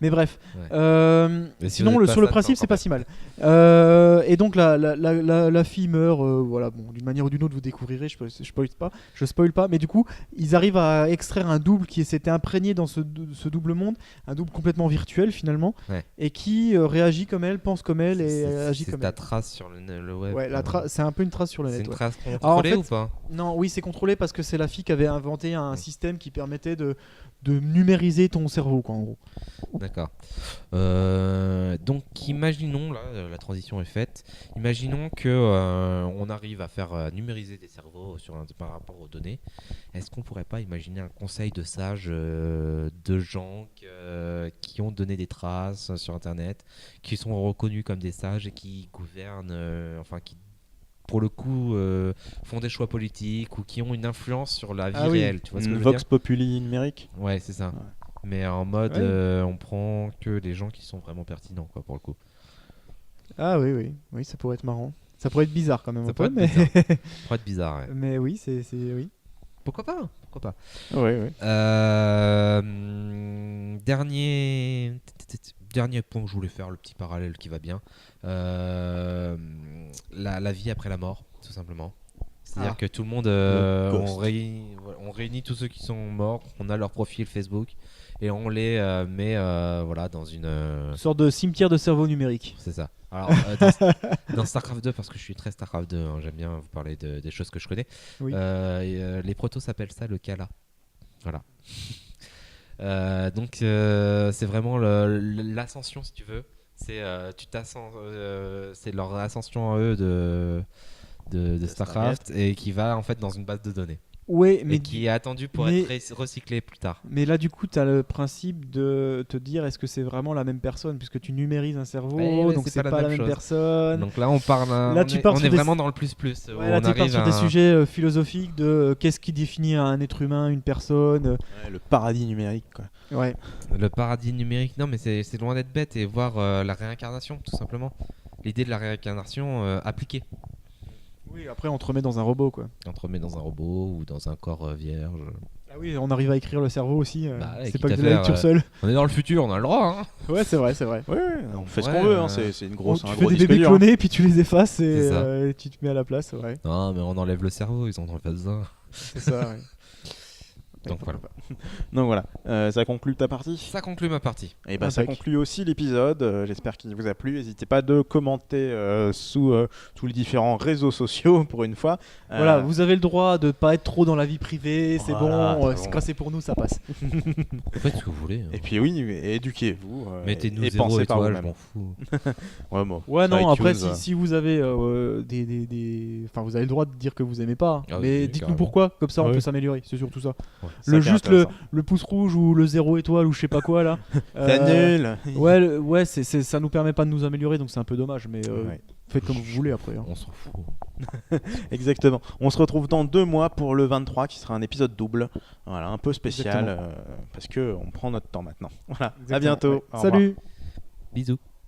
B: Mais bref.
C: Mais si
B: sinon,
C: vous êtes pas
B: sur le
C: fan,
B: principe,
C: c'est
B: c'est pas
C: encore
B: si mal. Et donc, la fille meurt. Voilà, bon, d'une manière ou d'une autre, vous découvrirez. Je spoil pas. Mais du coup, ils arrivent à extraire un double qui s'était imprégné dans ce double monde, un double complètement virtuel finalement, et qui réagit comme elle, pense comme elle et agit comme elle.
C: C'est ta trace sur le web.
B: Ouais, c'est un peu une trace sur le net.
C: C'est une trace contrôlée ou pas?
B: Non, oui, c'est contrôlé parce que c'est la fille qui avait inventé un système qui permettait de numériser ton cerveau, quoi, en gros.
C: D'accord. Donc, imaginons, là, la transition est faite. Imaginons que on arrive à faire numériser des cerveaux par rapport aux données. Est-ce qu'on pourrait pas imaginer un conseil de sages de gens qui ont donné des traces sur Internet, qui sont reconnus comme des sages et qui gouvernent, qui pour le coup font des choix politiques ou qui ont une influence sur la vie réelle, tu vois ce que je veux
A: Vox
C: dire?
A: Populi numérique.
C: Ouais, c'est ça. Ouais. Mais en mode on prend que les gens qui sont vraiment pertinents, quoi, pour le coup.
B: Ah oui, ça pourrait être marrant. Ça pourrait être bizarre quand même.
C: Ça pourrait être bizarre, ouais.
B: Mais oui, oui.
C: Pourquoi pas?
A: Oui.
C: Dernier point que je voulais faire, le petit parallèle qui va bien. La vie après la mort, tout simplement. C'est-à-dire que tout le monde, on réunit tous ceux qui sont morts, on a leur profil Facebook et on les met dans une
B: sorte de cimetière de cerveau numérique.
C: C'est ça. Alors, dans StarCraft 2, parce que je suis très StarCraft 2, hein, j'aime bien vous parler des choses que je connais. Oui. Les protos s'appellent ça le Kala. Voilà. Donc c'est vraiment l'ascension, si tu veux. C'est c'est leur ascension à eux de StarCraft et qui va en fait dans une base de données.
B: Ouais, mais
C: qui est attendu pour être recyclé plus tard.
B: Mais là, du coup, tu as le principe de te dire est-ce que c'est vraiment la même personne, puisque tu numérises un cerveau, donc c'est pas la même personne.
C: Donc là, on parle. On est vraiment dans le plus.
B: Ouais, là, tu pars sur des sujets philosophiques de qu'est-ce qui définit un être humain, une personne.
A: Le paradis numérique, quoi.
B: Ouais.
C: Le paradis numérique, non, mais c'est loin d'être bête, et voir la réincarnation, tout simplement. L'idée de la réincarnation appliquée.
B: Oui, après on te remet dans un robot, quoi.
C: On te remet dans un robot ou dans un corps vierge.
B: Ah oui, on arrive à écrire le cerveau aussi. C'est pas que de
C: la
B: lecture seule.
C: On est dans le futur, on a le droit. Hein.
B: Ouais, c'est vrai.
A: Ouais, on fait ce qu'on veut. Hein. C'est une grosse.
B: Tu fais des bébés clonés, puis tu les effaces et tu te mets à la place. Ouais.
C: Non, mais on enlève le cerveau, ils ont dans le face.
B: C'est ça. Ouais.
C: Donc
A: voilà. Ça conclut ta partie.
C: Ça conclut ma partie.
A: Et ça conclut aussi l'épisode. J'espère qu'il vous a plu. N'hésitez pas de commenter sous tous les différents réseaux sociaux pour une fois.
B: Voilà, vous avez le droit de pas être trop dans la vie privée. C'est bon. Quand c'est pour nous, ça passe.
C: Faites ce que vous voulez. Hein.
A: Et puis oui, éduquez-vous.
C: Mettez-nous 0 étoiles, je m'en fous.
B: Ouais, non. Après, si vous avez enfin, vous avez le droit de dire que vous aimez pas. Mais dites-nous pourquoi. Comme ça, on peut s'améliorer. C'est surtout ça. Le pouce rouge ou le 0 étoile ou je sais pas quoi là.
A: C'est nul.
B: Ouais, ça nous permet pas de nous améliorer, donc c'est un peu dommage, mais faites comme vous voulez après. Hein.
C: On s'en fout.
A: Exactement. On se retrouve dans 2 mois pour le 23 qui sera un épisode double. Voilà, un peu spécial parce que on prend notre temps maintenant. Voilà.
B: Exactement.
A: À bientôt.
B: Ouais. Salut.
C: Bisous.